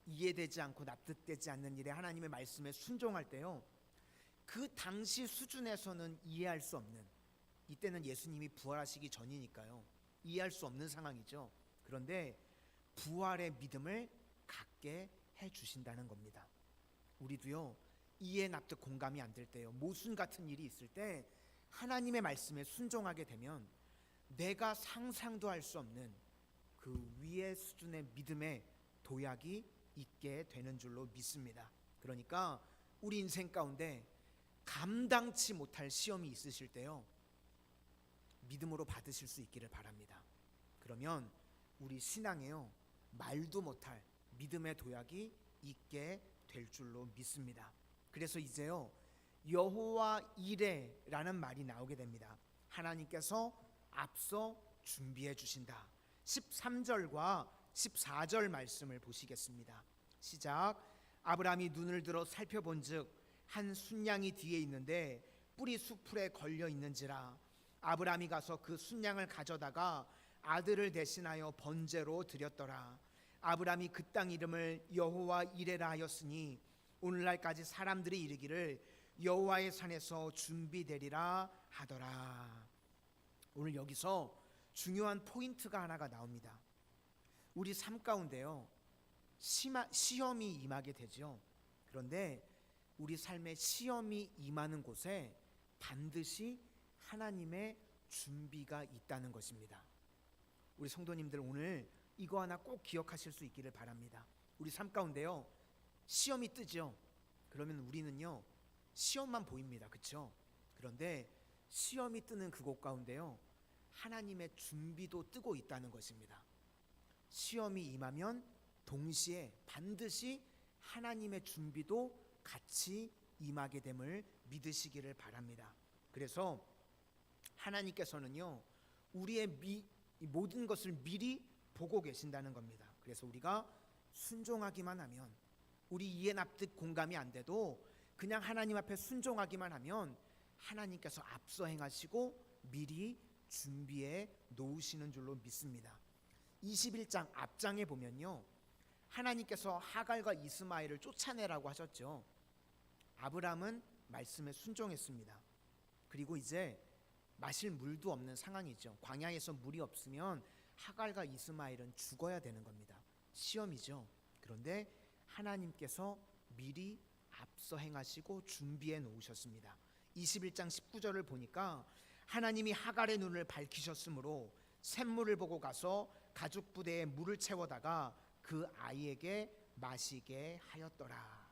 이해되지 않고 납득되지 않는 일에 하나님의 말씀에 순종할 때요, 그 당시 수준에서는 이해할 수 없는, 이때는 예수님이 부활하시기 전이니까요 이해할 수 없는 상황이죠. 그런데 부활의 믿음을 갖게 해주신다는 겁니다. 우리도요 이해 납득 공감이 안 될 때요, 모순 같은 일이 있을 때 하나님의 말씀에 순종하게 되면 내가 상상도 할 수 없는 그 위의 수준의 믿음의 도약이 있게 되는 줄로 믿습니다. 그러니까 우리 인생 가운데 감당치 못할 시험이 있으실 때요, 믿음으로 받으실 수 있기를 바랍니다. 그러면 우리 신앙에요 말도 못할 믿음의 도약이 있게 될 줄로 믿습니다. 그래서 이제요 여호와 이레라는 말이 나오게 됩니다. 하나님께서 앞서 준비해 주신다. 13절과 14절 말씀을 보시겠습니다. 시작. 아브라함이 눈을 들어 살펴본즉 한 순양이 뒤에 있는데 뿔이 수풀에 걸려 있는지라. 아브라함이 가서 그 순양을 가져다가 아들을 대신하여 번제로 드렸더라. 아브라함이 그 땅 이름을 여호와 이레라 하였으니 오늘날까지 사람들이 이르기를 여호와의 산에서 준비되리라 하더라. 오늘 여기서 중요한 포인트가 하나가 나옵니다. 우리 삶 가운데요 시험이 임하게 되죠. 그런데 우리 삶에 시험이 임하는 곳에 반드시 하나님의 준비가 있다는 것입니다. 우리 성도님들 오늘 이거 하나 꼭 기억하실 수 있기를 바랍니다. 우리 삶 가운데요 시험이 뜨죠. 그러면 우리는요 시험만 보입니다. 그렇죠? 그런데 시험이 뜨는 그곳 가운데요 하나님의 준비도 뜨고 있다는 것입니다. 시험이 임하면 동시에 반드시 하나님의 준비도 같이 임하게 됨을 믿으시기를 바랍니다. 그래서 하나님께서는요 우리의 모든 것을 미리 보고 계신다는 겁니다. 그래서 우리가 순종하기만 하면, 우리 이해 납득 공감이 안 돼도 그냥 하나님 앞에 순종하기만 하면 하나님께서 앞서 행하시고 미리 준비해 놓으시는 줄로 믿습니다. 21장 앞장에 보면요 하나님께서 하갈과 이스마엘을 쫓아내라고 하셨죠. 아브라함은 말씀에 순종했습니다. 그리고 이제 마실 물도 없는 상황이죠. 광야에서 물이 없으면 하갈과 이스마엘은 죽어야 되는 겁니다. 시험이죠. 그런데 하나님께서 미리 앞서 행하시고 준비해 놓으셨습니다. 21장 19절을 보니까 하나님이 하갈의 눈을 밝히셨으므로 샘물을 보고 가서 가죽 부대에 물을 채워다가 그 아이에게 마시게 하였더라.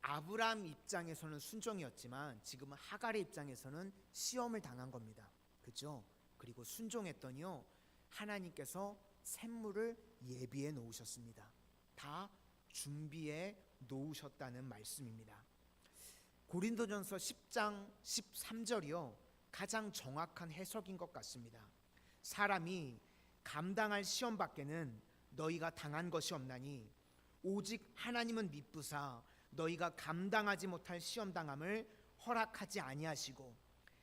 아브라함 입장에서는 순종이었지만 지금은 하갈의 입장에서는 시험을 당한 겁니다. 그렇죠? 그리고 순종했더니요, 하나님께서 샘물을 예비해 놓으셨습니다. 다 준비해 놓으셨다는 말씀입니다. 고린도전서 10장 13절이요, 가장 정확한 해석인 것 같습니다. 사람이 감당할 시험 밖에는 너희가 당한 것이 없나니 오직 하나님은 미쁘사 너희가 감당하지 못할 시험 당함을 허락하지 아니하시고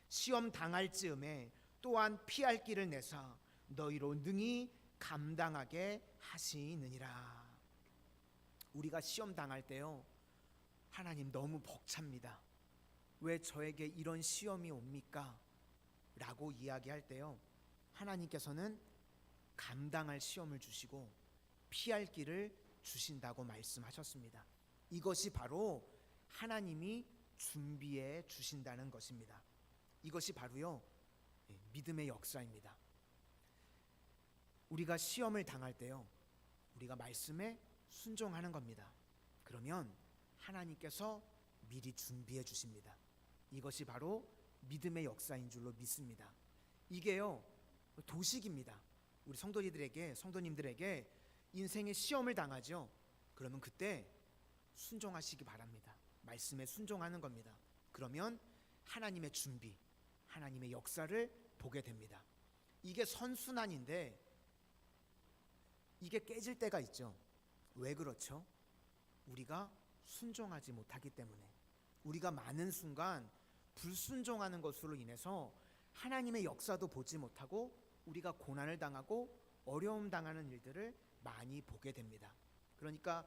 시험 당할 즈음에 또한 피할 길을 내사 너희로 능히 감당하게 하시느니라. 우리가 시험 당할 때요, 하나님 너무 벅찹니다. 왜 저에게 이런 시험이 옵니까? 라고 이야기할 때요, 하나님께서는 감당할 시험을 주시고 피할 길을 주신다고 말씀하셨습니다. 이것이 바로 하나님이 준비해 주신다는 것입니다. 이것이 바로요, 믿음의 역사입니다. 우리가 시험을 당할 때요, 우리가 말씀에 순종하는 겁니다. 그러면 하나님께서 미리 준비해 주십니다. 이것이 바로 믿음의 역사인 줄로 믿습니다. 이게요, 도식입니다. 우리 성도님들에게 인생의 시험을 당하죠. 그러면 그때 순종하시기 바랍니다. 말씀에 순종하는 겁니다. 그러면 하나님의 준비, 하나님의 역사를 보게 됩니다. 이게 선순환인데 이게 깨질 때가 있죠. 왜 그렇죠? 우리가 순종하지 못하기 때문에, 우리가 많은 순간 불순종하는 것으로 인해서 하나님의 역사도 보지 못하고 우리가 고난을 당하고 어려움 당하는 일들을 많이 보게 됩니다. 그러니까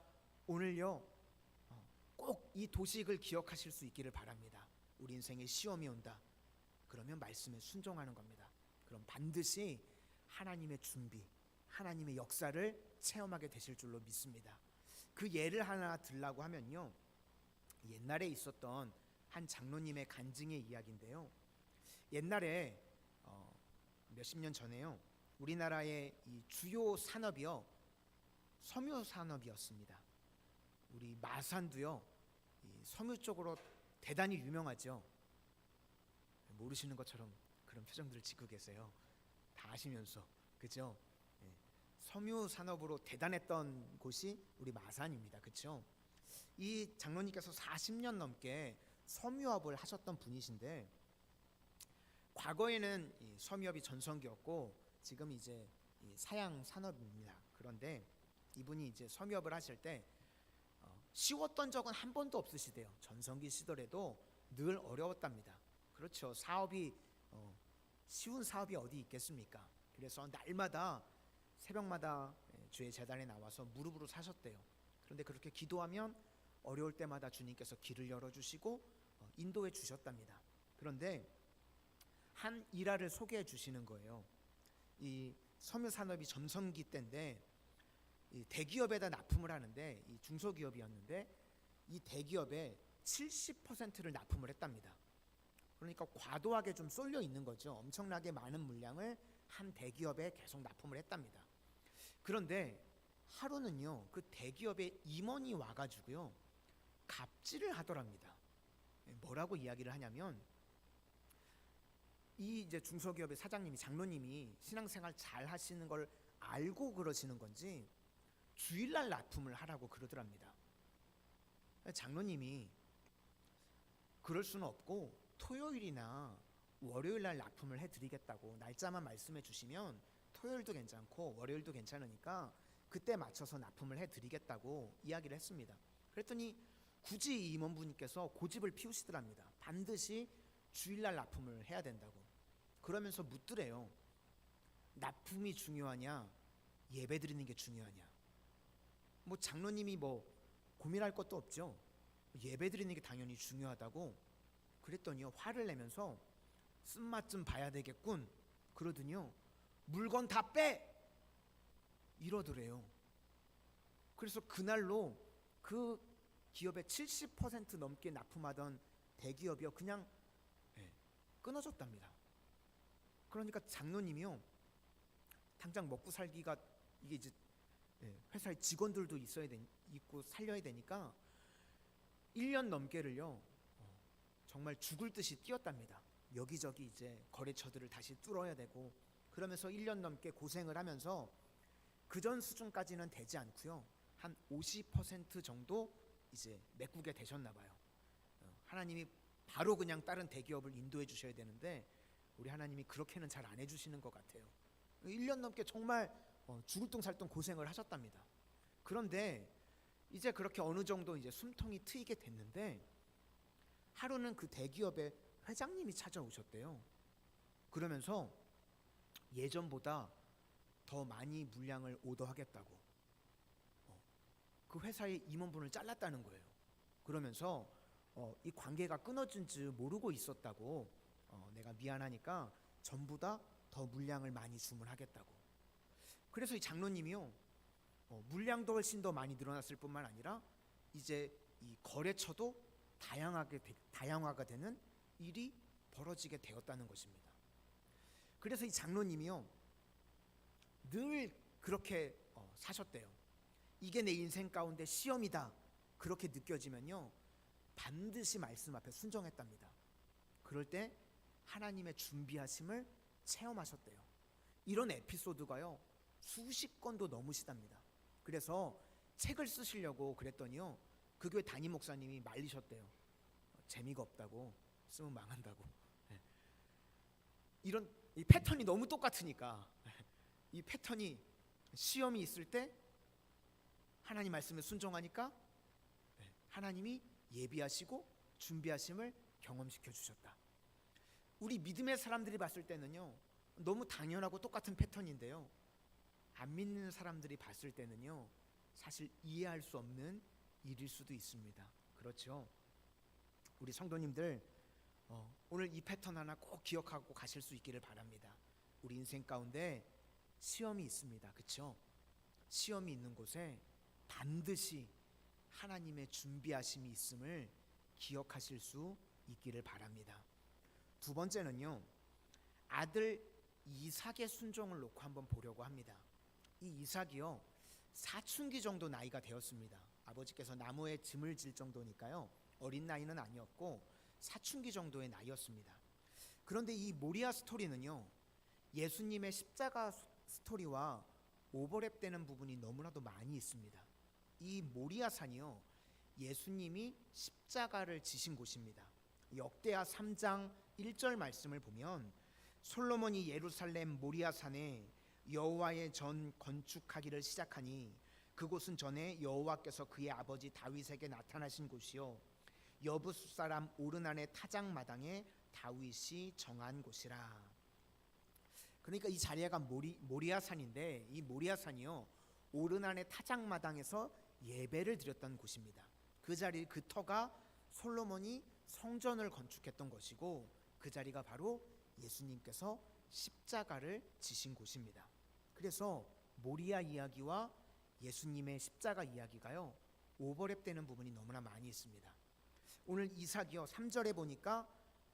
오늘요, 꼭 이 도식을 기억하실 수 있기를 바랍니다. 우리 인생에 시험이 온다. 그러면 말씀에 순종하는 겁니다. 그럼 반드시 하나님의 준비, 하나님의 역사를 체험하게 되실 줄로 믿습니다. 그 예를 하나 들라고 하면요, 옛날에 있었던 한 장로님의 간증의 이야기인데요. 옛날에 몇십 년 전에요, 우리나라의 이 주요 산업이요, 섬유 산업이었습니다. 우리 마산도요, 이 섬유 쪽으로 대단히 유명하죠. 모르시는 것처럼 그런 표정들을 짓고 계세요. 다 아시면서, 그죠? 섬유 산업으로 대단했던 곳이 우리 마산입니다. 그렇죠? 이 장로님께서 40년 넘게 섬유업을 하셨던 분이신데, 과거에는 이 섬유업이 전성기였고 지금 이제 이 사양 산업입니다. 그런데 이분이 이제 섬유업을 하실 때 쉬웠던 적은 한 번도 없으시대요. 전성기 시절에도 늘 어려웠답니다. 그렇죠. 사업이 쉬운 사업이 어디 있겠습니까? 그래서 날마다 새벽마다 주의 제단에 나와서 무릎으로 사셨대요. 그런데 그렇게 기도하면 어려울 때마다 주님께서 길을 열어주시고 인도해 주셨답니다. 그런데 한 일화를 소개해 주시는 거예요. 이 섬유 산업이 전성기 때인데 이 대기업에다 납품을 하는데, 이 중소기업이었는데 이 대기업에 70%를 납품을 했답니다. 그러니까 과도하게 좀 쏠려 있는 거죠. 엄청나게 많은 물량을 한 대기업에 계속 납품을 했답니다. 그런데 하루는요, 그 대기업의 임원이 와가지고요, 갑질을 하더랍니다. 뭐라고 이야기를 하냐면, 이 이제 중소기업의 사장님이, 장로님이 신앙생활 잘 하시는 걸 알고 그러시는 건지 주일날 납품을 하라고 그러더랍니다. 장로님이 그럴 수는 없고 토요일이나 월요일날 납품을 해드리겠다고 날짜만 말씀해 주시면 토요일도 괜찮고 월요일도 괜찮으니까 그때 맞춰서 납품을 해드리겠다고 이야기를 했습니다. 그랬더니 굳이 이 임원분께서 고집을 피우시더랍니다. 반드시 주일날 납품을 해야 된다고. 그러면서 묻더래요. 납품이 중요하냐, 예배 드리는 게 중요하냐. 뭐 장로님이 뭐 고민할 것도 없죠. 예배 드리는 게 당연히 중요하다고. 그랬더니요, 화를 내면서 쓴맛 좀 봐야 되겠군 그러더니요, 물건 다 빼! 이러더래요. 그래서 그날로 그 기업의 70% 넘게 납품하던 대기업이요 그냥 끊어졌답니다. 그러니까 장로님이요 당장 먹고 살기가 이게 이제 회사에 직원들도 있고 살려야 되니까 1년 넘게를요 정말 죽을 듯이 뛰었답니다. 여기저기 이제 거래처들을 다시 뚫어야 되고 그러면서 1년 넘게 고생을 하면서 그전 수준까지는 되지 않고요 한 50% 정도 이제 메꾸게 되셨나 봐요. 하나님이 바로 그냥 다른 대기업을 인도해 주셔야 되는데 우리 하나님이 그렇게는 잘 안 해주시는 것 같아요. 1년 넘게 정말 죽을 둥살둥 고생을 하셨답니다. 그런데 이제 그렇게 어느 정도 이제 숨통이 트이게 됐는데 하루는 그 대기업의 회장님이 찾아오셨대요. 그러면서 예전보다 더 많이 물량을 오더하겠다고 그 회사의 임원분을 잘랐다는 거예요. 그러면서 이 관계가 끊어진 줄 모르고 있었다고 내가 미안하니까 전부 다 더 물량을 많이 주문하겠다고. 그래서 이 장로님이요 물량도 훨씬 더 많이 늘어났을 뿐만 아니라 이제 이 거래처도 다양화가 되는 일이 벌어지게 되었다는 것입니다. 그래서 이 장로님이요 늘 그렇게 사셨대요. 이게 내 인생 가운데 시험이다 그렇게 느껴지면요 반드시 말씀 앞에 순종했답니다. 그럴 때 하나님의 준비하심을 체험하셨대요. 이런 에피소드가요 수십 건도 넘으시답니다. 그래서 책을 쓰시려고 그랬더니요 그 교회 담임 목사님이 말리셨대요. 재미가 없다고, 쓰면 망한다고. 이런 이 패턴이 너무 똑같으니까 이 패턴이 시험이 있을 때 하나님 말씀에 순종하니까 하나님이 예비하시고 준비하심을 경험시켜 주셨다. 우리 믿음의 사람들이 봤을 때는요 너무 당연하고 똑같은 패턴인데요 안 믿는 사람들이 봤을 때는요 사실 이해할 수 없는 일일 수도 있습니다. 그렇죠? 우리 성도님들 오늘 이 패턴 하나 꼭 기억하고 가실 수 있기를 바랍니다. 우리 인생 가운데 시험이 있습니다. 그렇죠? 시험이 있는 곳에 반드시 하나님의 준비하심이 있음을 기억하실 수 있기를 바랍니다. 두 번째는요 아들 이삭의 순종을 놓고 한번 보려고 합니다. 이 이삭이요 사춘기 정도 나이가 되었습니다. 아버지께서 나무에 짐을 질 정도니까요 어린 나이는 아니었고 사춘기 정도의 나이였습니다. 그런데 이 모리아 스토리는요 예수님의 십자가 스토리와 오버랩되는 부분이 너무나도 많이 있습니다. 이 모리아 산이요 예수님이 십자가를 지신 곳입니다. 역대하 3장 1절 말씀을 보면 솔로몬이 예루살렘 모리아 산에 여호와의 전 건축하기를 시작하니 그곳은 전에 여호와께서 그의 아버지 다윗에게 나타나신 곳이요 여부수 사람 오르난의 타작마당에 다윗이 정한 곳이라. 그러니까 이 자리가 모리아산인데 이 모리아산이요 오르난의 타작마당에서 예배를 드렸던 곳입니다. 그 자리 그 터가 솔로몬이 성전을 건축했던 것이고 그 자리가 바로 예수님께서 십자가를 지신 곳입니다. 그래서 모리아 이야기와 예수님의 십자가 이야기가요 오버랩되는 부분이 너무나 많이 있습니다. 오늘 이삭이요 3절에 보니까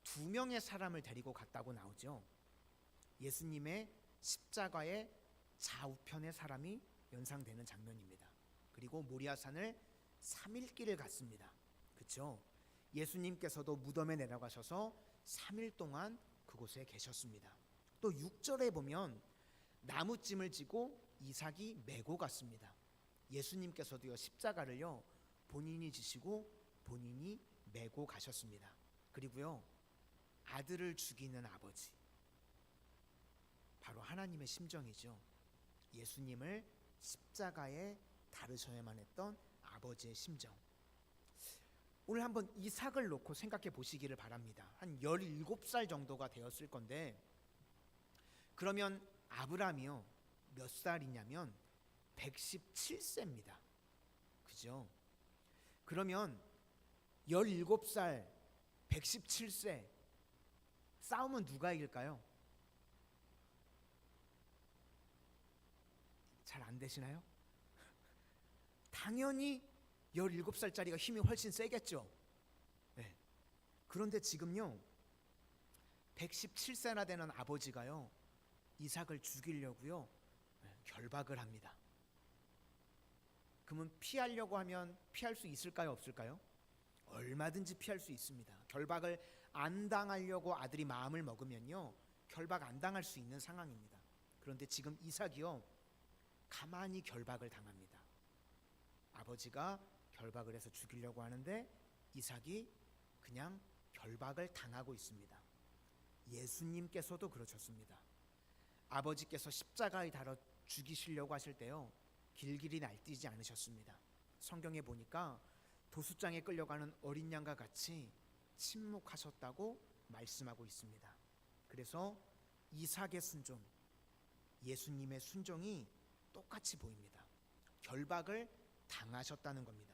2명의 사람을 데리고 갔다고 나오죠. 예수님의 십자가의 좌우편의 사람이 연상되는 장면입니다. 그리고 모리아산을 3일 길을 갔습니다. 그렇죠? 예수님께서도 무덤에 내려가셔서 3일 동안 그곳에 계셨습니다. 또 6절에 보면 나무찜을 지고 이삭이 메고 갔습니다. 예수님께서도요 십자가를요 본인이 지시고 본인이 메고 가셨습니다. 그리고요 아들을 죽이는 아버지 바로 하나님의 심정이죠. 예수님을 십자가에 다루셔야만 했던 아버지의 심정. 오늘 한번 이삭을 놓고 생각해 보시기를 바랍니다. 한 17살 정도가 되었을 건데 그러면 아브라함이요 몇 살이냐면 117세입니다. 그죠? 그러면 17살 117세 싸움은 누가 이길까요? 잘 안 되시나요? 당연히 17살짜리가 힘이 훨씬 세겠죠. 네. 그런데 지금요 117세나 되는 아버지가요 이삭을 죽이려고요 결박을 합니다. 그러면 피하려고 하면 피할 수 있을까요, 없을까요? 얼마든지 피할 수 있습니다. 결박을 안 당하려고 아들이 마음을 먹으면요 결박 안 당할 수 있는 상황입니다. 그런데 지금 이삭이요 가만히 결박을 당합니다. 아버지가 결박을 해서 죽이려고 하는데 이삭이 그냥 결박을 당하고 있습니다. 예수님께서도 그러셨습니다. 아버지께서 십자가에 달아 죽이시려고 하실 때요 길길이 날뛰지 않으셨습니다. 성경에 보니까 도수장에 끌려가는 어린 양과 같이 침묵하셨다고 말씀하고 있습니다. 그래서 이삭의 순종, 예수님의 순종이 똑같이 보입니다. 결박을 당하셨다는 겁니다.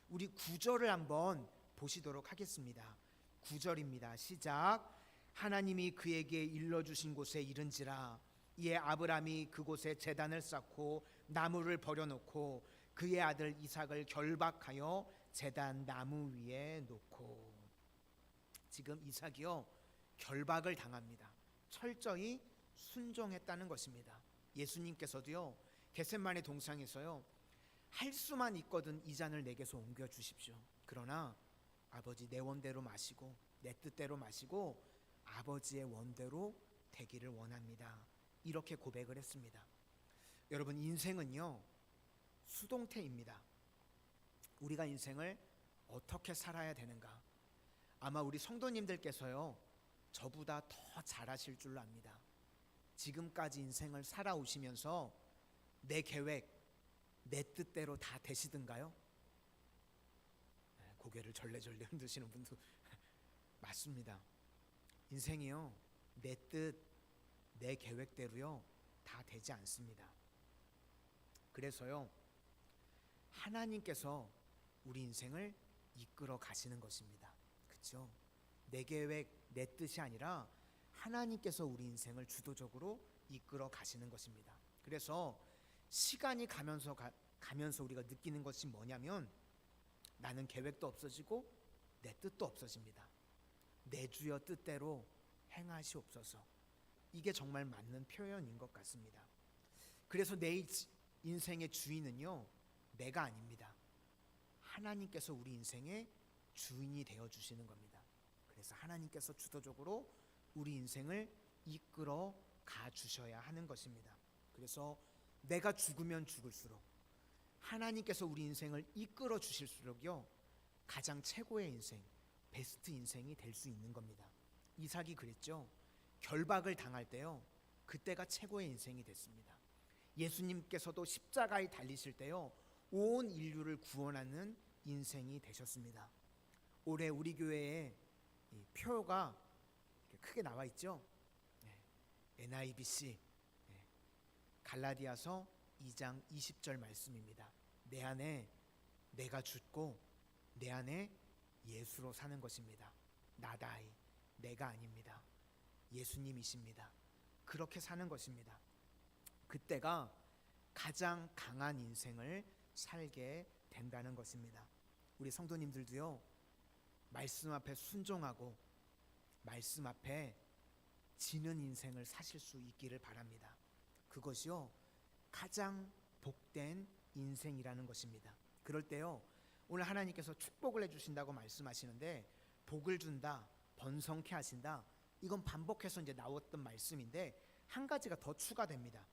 우리 9절을 한번 보시도록 하겠습니다. 9절입니다. 시작. 하나님이 그에게 일러주신 곳에 이른지라 이에 아브라함이 그곳에 제단을 쌓고 나무를 버려놓고 그의 아들 이삭을 결박하여 제단 나무 위에 놓고. 지금 이삭이요 결박을 당합니다. 철저히 순종했다는 것입니다. 예수님께서도요 겟세마네 동상에서요 할 수만 있거든 이 잔을 내게서 옮겨 주십시오. 그러나 아버지 내 원대로 마시고 내 뜻대로 마시고 아버지의 원대로 되기를 원합니다. 이렇게 고백을 했습니다. 여러분 인생은요 수동태입니다. 우리가 인생을 어떻게 살아야 되는가? 아마 우리 성도님들께서요 저보다 더 잘하실 줄로 압니다. 지금까지 인생을 살아오시면서 내 계획, 내 뜻대로 다 되시던가요? 고개를 절레절레 흔드시는 분도 맞습니다. 인생이요 내 뜻, 내 계획대로요 다 되지 않습니다. 그래서요 하나님께서 우리 인생을 이끌어 가시는 것입니다. 그렇죠? 내 계획, 내 뜻이 아니라 하나님께서 우리 인생을 주도적으로 이끌어 가시는 것입니다. 그래서 시간이 가면서 우리가 느끼는 것이 뭐냐면 나는 계획도 없어지고 내 뜻도 없어집니다. 내 주여 뜻대로 행하시옵소서. 이게 정말 맞는 표현인 것 같습니다. 그래서 내 인생의 주인은요 내가 아닙니다. 하나님께서 우리 인생의 주인이 되어 주시는 겁니다. 그래서 하나님께서 주도적으로 우리 인생을 이끌어 가 주셔야 하는 것입니다. 그래서 내가 죽으면 죽을수록 하나님께서 우리 인생을 이끌어 주실수록요 가장 최고의 인생, 베스트 인생이 될 수 있는 겁니다. 이삭이 그랬죠. 결박을 당할 때요 그때가 최고의 인생이 됐습니다. 예수님께서도 십자가에 달리실 때요 온 인류를 구원하는 인생이 되셨습니다. 올해 우리 교회에 표가 크게 나와 있죠. NIBC 갈라디아서 2장 20절 말씀입니다. 내 안에 내가 죽고 내 안에 예수로 사는 것입니다. 나다이 내가 아닙니다. 예수님이십니다. 그렇게 사는 것입니다. 그때가 가장 강한 인생을 살게 된다는 것입니다. 우리 성도님들도요 말씀 앞에 순종하고 말씀 앞에 지는 인생을 사실 수 있기를 바랍니다. 그것이요 가장 복된 인생이라는 것입니다. 그럴 때요 오늘 하나님께서 축복을 해주신다고 말씀하시는데 복을 준다, 번성케 하신다, 이건 반복해서 이제 나왔던 말씀인데 한 가지가 더 추가됩니다.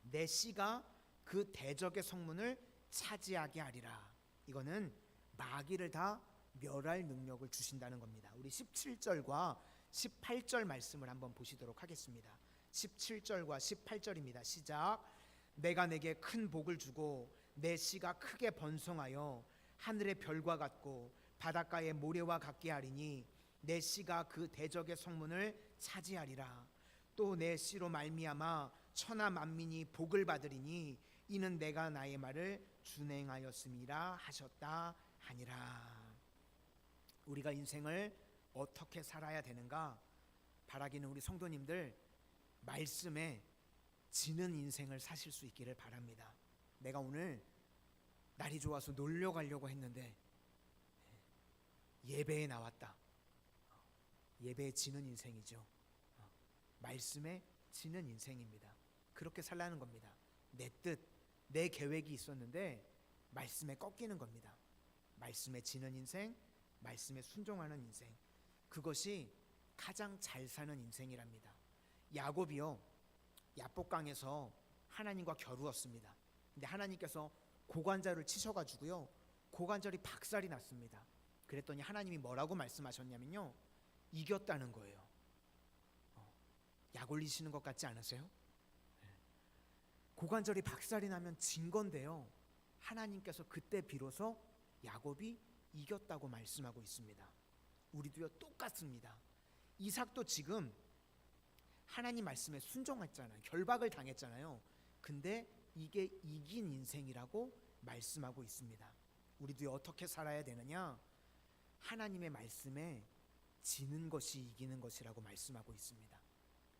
내 씨가 그 대적의 성문을 차지하게 하리라. 이거는 마귀를 다 멸할 능력을 주신다는 겁니다. 우리 17절과 18절 말씀을 한번 보시도록 하겠습니다. 17절과 18절입니다. 시작. 내가 내게 큰 복을 주고 내 씨가 크게 번성하여 하늘의 별과 같고 바닷가의 모래와 같게 하리니 내 씨가 그 대적의 성문을 차지하리라. 또 내 씨로 말미암아 천하 만민이 복을 받으리니 이는 내가 나의 말을 준행하였음이라 하셨다 하니라. 우리가 인생을 어떻게 살아야 되는가 바라기는 우리 성도님들 말씀에 지는 인생을 사실 수 있기를 바랍니다. 내가 오늘 날이 좋아서 놀러 가려고 했는데 예배에 나왔다. 예배에 지는 인생이죠. 말씀에 지는 인생입니다. 그렇게 살라는 겁니다. 내 뜻, 내 계획이 있었는데 말씀에 꺾이는 겁니다. 말씀에 지는 인생, 말씀에 순종하는 인생, 그것이 가장 잘 사는 인생이랍니다. 야곱이요, 야복강에서 하나님과 겨루었습니다. 근데 하나님께서 고관절을 치셔가지고요, 고관절이 박살이 났습니다. 그랬더니 하나님이 뭐라고 말씀하셨냐면요, 이겼다는 거예요. 약 올리시는 것 같지 않으세요? 고관절이 박살이 나면 진 건데요, 하나님께서 그때 비로소 야곱이 이겼다고 말씀하고 있습니다. 우리도요 똑같습니다. 이삭도 지금 하나님 말씀에 순종했잖아요. 결박을 당했잖아요. 근데 이게 이긴 인생이라고 말씀하고 있습니다. 우리도 어떻게 살아야 되느냐? 하나님의 말씀에 지는 것이 이기는 것이라고 말씀하고 있습니다.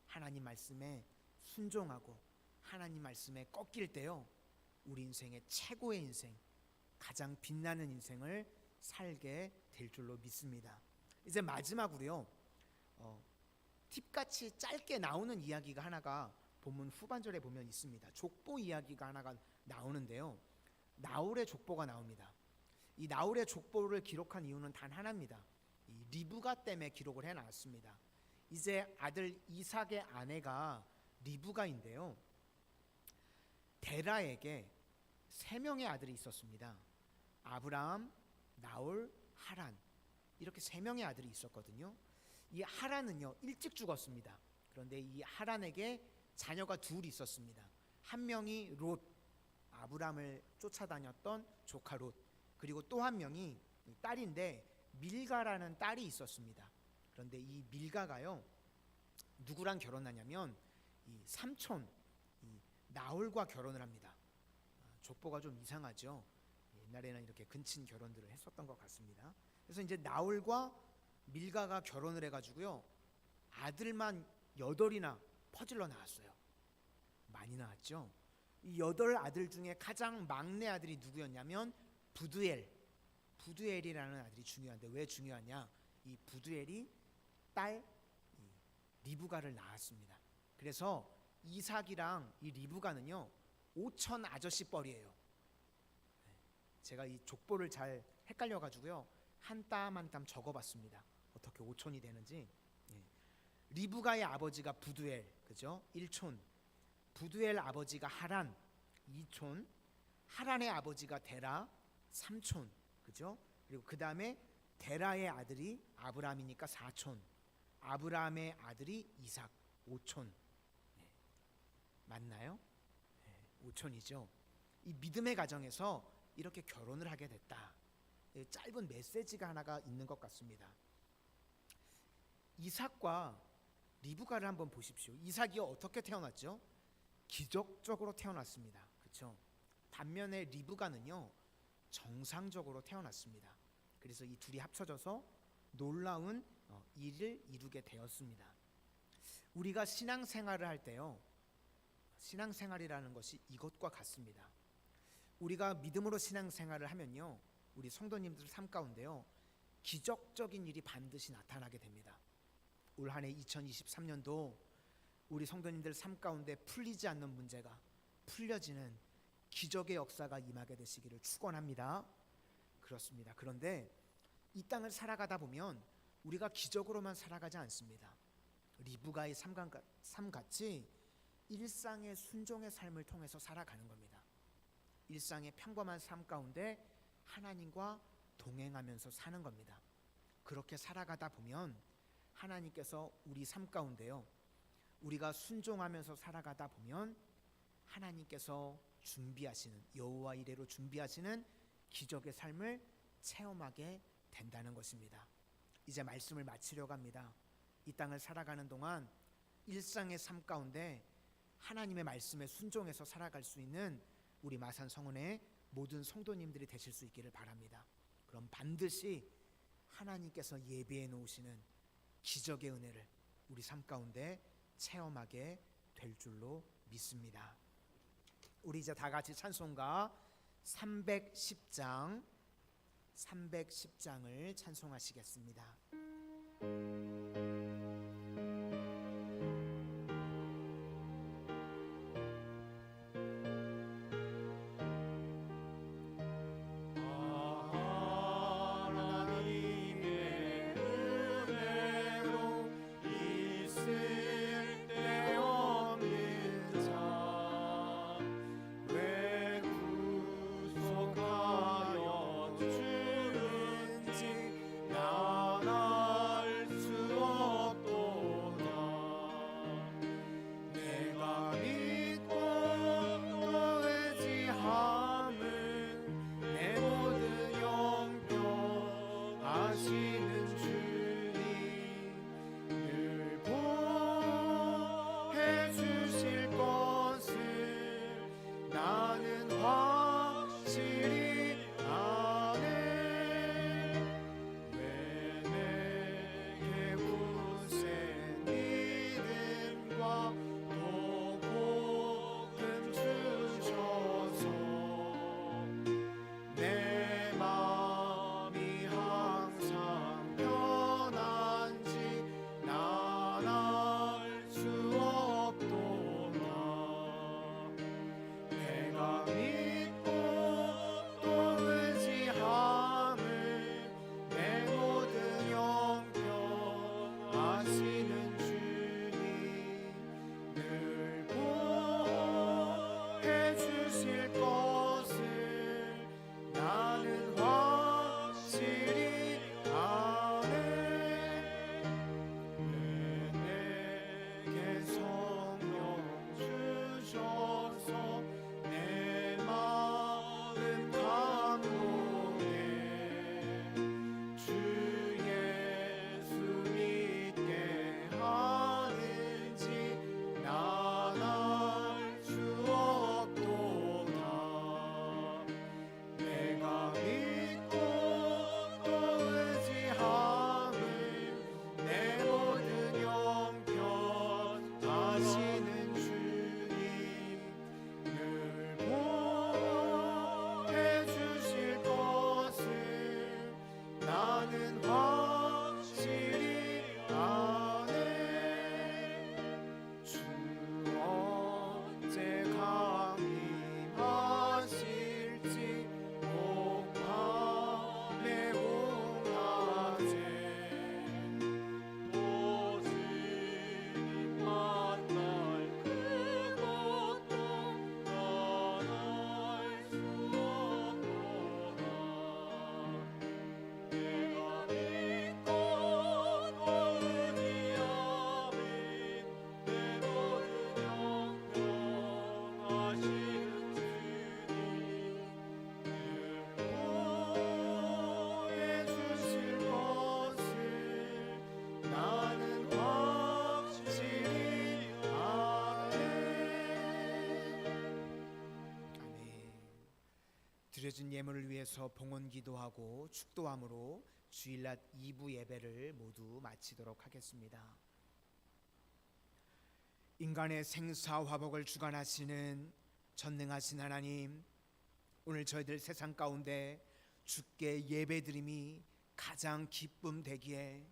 하나님 말씀에 순종하고 하나님 말씀에 꺾일 때요, 우리 인생의 최고의 인생, 가장 빛나는 인생을 살게 될 줄로 믿습니다. 이제 마지막으로요, 팁같이 짧게 나오는 이야기가 하나가 본문 후반절에 보면 있습니다. 족보 이야기가 하나가 나오는데요, 나홀의 족보가 나옵니다. 이 나홀의 족보를 기록한 이유는 단 하나입니다. 이 리브가 때문에 기록을 해놨습니다. 이제 아들 이삭의 아내가 리브가인데요, 데라에게 3명의 아들이 있었습니다. 아브라함, 나홀, 하란, 이렇게 3명의 아들이 있었거든요. 이 하란은요 일찍 죽었습니다. 그런데 이 하란에게 자녀가 둘이 있었습니다. 한 명이 롯, 아브라함을 쫓아다녔던 조카 롯, 그리고 또 한 명이 딸인데 밀가라는 딸이 있었습니다. 그런데 이 밀가가요, 누구랑 결혼하냐면 이 삼촌, 이 나홀과 결혼을 합니다. 족보가 좀 이상하죠. 옛날에는 이렇게 근친 결혼들을 했었던 것 같습니다. 그래서 이제 나홀과 밀가가 결혼을 해가지고요, 아들만 8이나 퍼질러 나왔어요. 많이 나왔죠. 이 8아들 중에 가장 막내 아들이 누구였냐면 부두엘이라는 아들이 중요한데, 왜 중요하냐? 이 부두엘이 딸 리브가를 낳았습니다. 그래서 이삭이랑 이 리브가는요 5천 아저씨 뻘이에요. 제가 이 족보를 잘 헷갈려가지고요 한 땀 한 땀 적어봤습니다. 어떻게 5촌이 되는지. 리브가의 아버지가 부두엘, 그죠? 1촌. 부두엘 아버지가 하란, 2촌. 하란의 아버지가 데라, 3촌, 그죠? 그리고 그 다음에 데라의 아들이 아브라함이니까 4촌. 아브라함의 아들이 이삭, 5촌. 맞나요? 5촌이죠. 이 믿음의 가정에서 이렇게 결혼을 하게 됐다. 짧은 메시지가 하나가 있는 것 같습니다. 이삭과 리브가를 한번 보십시오. 이삭이 어떻게 태어났죠? 기적적으로 태어났습니다. 그렇죠? 반면에 리브가는요 정상적으로 태어났습니다. 그래서 이 둘이 합쳐져서 놀라운 일을 이루게 되었습니다. 우리가 신앙생활을 할 때요, 신앙생활이라는 것이 이것과 같습니다. 우리가 믿음으로 신앙생활을 하면요, 우리 성도님들 삶 가운데요 기적적인 일이 반드시 나타나게 됩니다. 올 한 해 2023년도 우리 성도님들 삶 가운데 풀리지 않는 문제가 풀려지는 기적의 역사가 임하게 되시기를 축원합니다. 그렇습니다. 그런데 이 땅을 살아가다 보면 우리가 기적으로만 살아가지 않습니다. 리브가의 삶같이 일상의 순종의 삶을 통해서 살아가는 겁니다. 일상의 평범한 삶 가운데 하나님과 동행하면서 사는 겁니다. 그렇게 살아가다 보면 하나님께서 우리 삶 가운데요, 우리가 순종하면서 살아가다 보면 하나님께서 준비하시는, 여호와 이레로 준비하시는 기적의 삶을 체험하게 된다는 것입니다. 이제 말씀을 마치려고 합니다. 이 땅을 살아가는 동안 일상의 삶 가운데 하나님의 말씀에 순종해서 살아갈 수 있는 우리 마산 성원의 모든 성도님들이 되실 수 있기를 바랍니다. 그럼 반드시 하나님께서 예비해 놓으시는 기적의 은혜를 우리 삶 가운데 체험하게 될 줄로 믿습니다. 우리 이제 다 같이 찬송가 310장을 찬송하시겠습니다. 드려진 예물을 위해서 봉헌 기도하고 축도함으로 주일낮 2부 예배를 모두 마치도록 하겠습니다. 인간의 생사화복을 주관하시는 전능하신 하나님, 오늘 저희들 세상 가운데 주께 예배드림이 가장 기쁨 되기에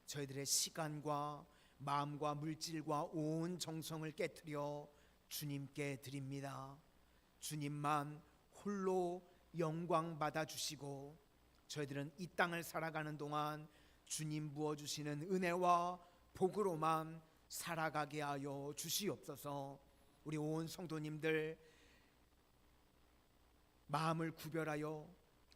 저희들의 시간과 마음과 물질과 온 정성을 깨트려 주님께 드립니다. 주님만 홀로 영광 받아 주시고 저희들은 이 땅을 살아가는 동안 주님 부어주시는 은혜와 복으로만 살아가게 하여 주시옵소서. 우리 온 성도님들 마음을 구별하여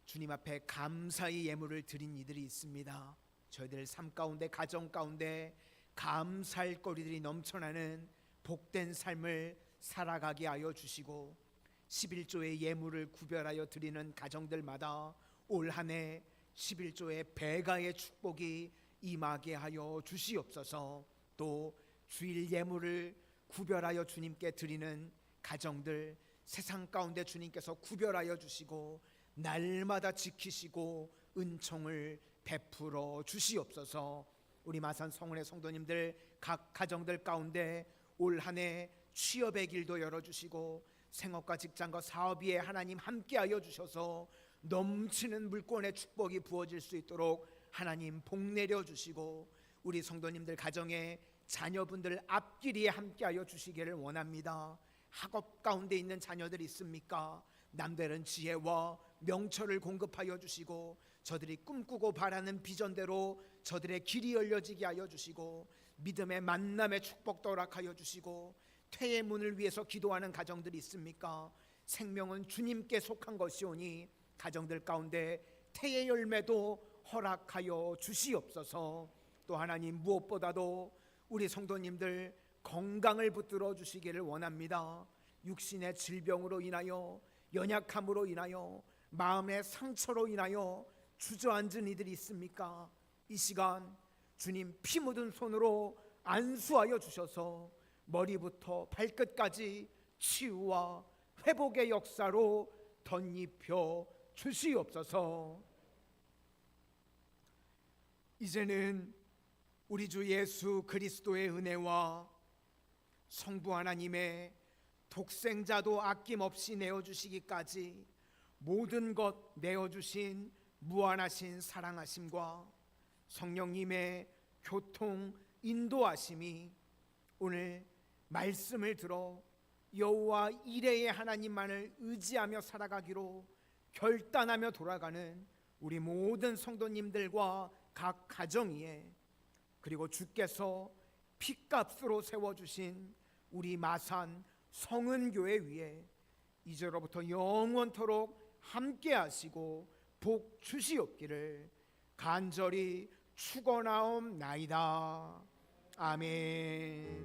주님 앞에 감사의 예물을 드린 이들이 있습니다. 저희들 삶 가운데 가정 가운데 감사할 거리들이 넘쳐나는 복된 삶을 살아가게 하여 주시고 11조의 예물을 구별하여 드리는 가정들마다 올 한 해 11조의 배가의 축복이 임하게 하여 주시옵소서. 또 주일 예물을 구별하여 주님께 드리는 가정들 세상 가운데 주님께서 구별하여 주시고 날마다 지키시고 은총을 베풀어 주시옵소서. 우리 마산 성원의 성도님들 각 가정들 가운데 올 한 해 취업의 길도 열어주시고 생업과 직장과 사업 위에 하나님 함께하여 주셔서 넘치는 물권의 축복이 부어질 수 있도록 하나님 복 내려 주시고, 우리 성도님들 가정에 자녀분들 앞길에 함께하여 주시기를 원합니다. 학업 가운데 있는 자녀들이 있습니까? 남다른 지혜와 명철을 공급하여 주시고, 저들이 꿈꾸고 바라는 비전대로 저들의 길이 열려지게 하여 주시고, 믿음의 만남의 축복도 허락하여 주시고, 퇴의 문을 위해서 기도하는 가정들이 있습니까? 생명은 주님께 속한 것이오니 가정들 가운데 태의 열매도 허락하여 주시옵소서. 또 하나님, 무엇보다도 우리 성도님들 건강을 붙들어 주시기를 원합니다. 육신의 질병으로 인하여, 연약함으로 인하여, 마음의 상처로 인하여 주저앉은 이들이 있습니까? 이 시간 주님 피 묻은 손으로 안수하여 주셔서 머리부터 발끝까지 치유와 회복의 역사로 덧입혀 주시옵소서. 이제는 우리 주 예수 그리스도의 은혜와 성부 하나님의 독생자도 아낌없이 내어주시기까지 모든 것 내어주신 무한하신 사랑하심과 성령님의 교통 인도하심이 오늘 말씀을 들어 여호와 이레의 하나님만을 의지하며 살아가기로 결단하며 돌아가는 우리 모든 성도님들과 각 가정 위에, 그리고 주께서 핏값으로 세워주신 우리 마산 성은교회 위에 이제로부터 영원토록 함께 하시고 복 주시옵기를 간절히 축원하옵나이다. 아멘.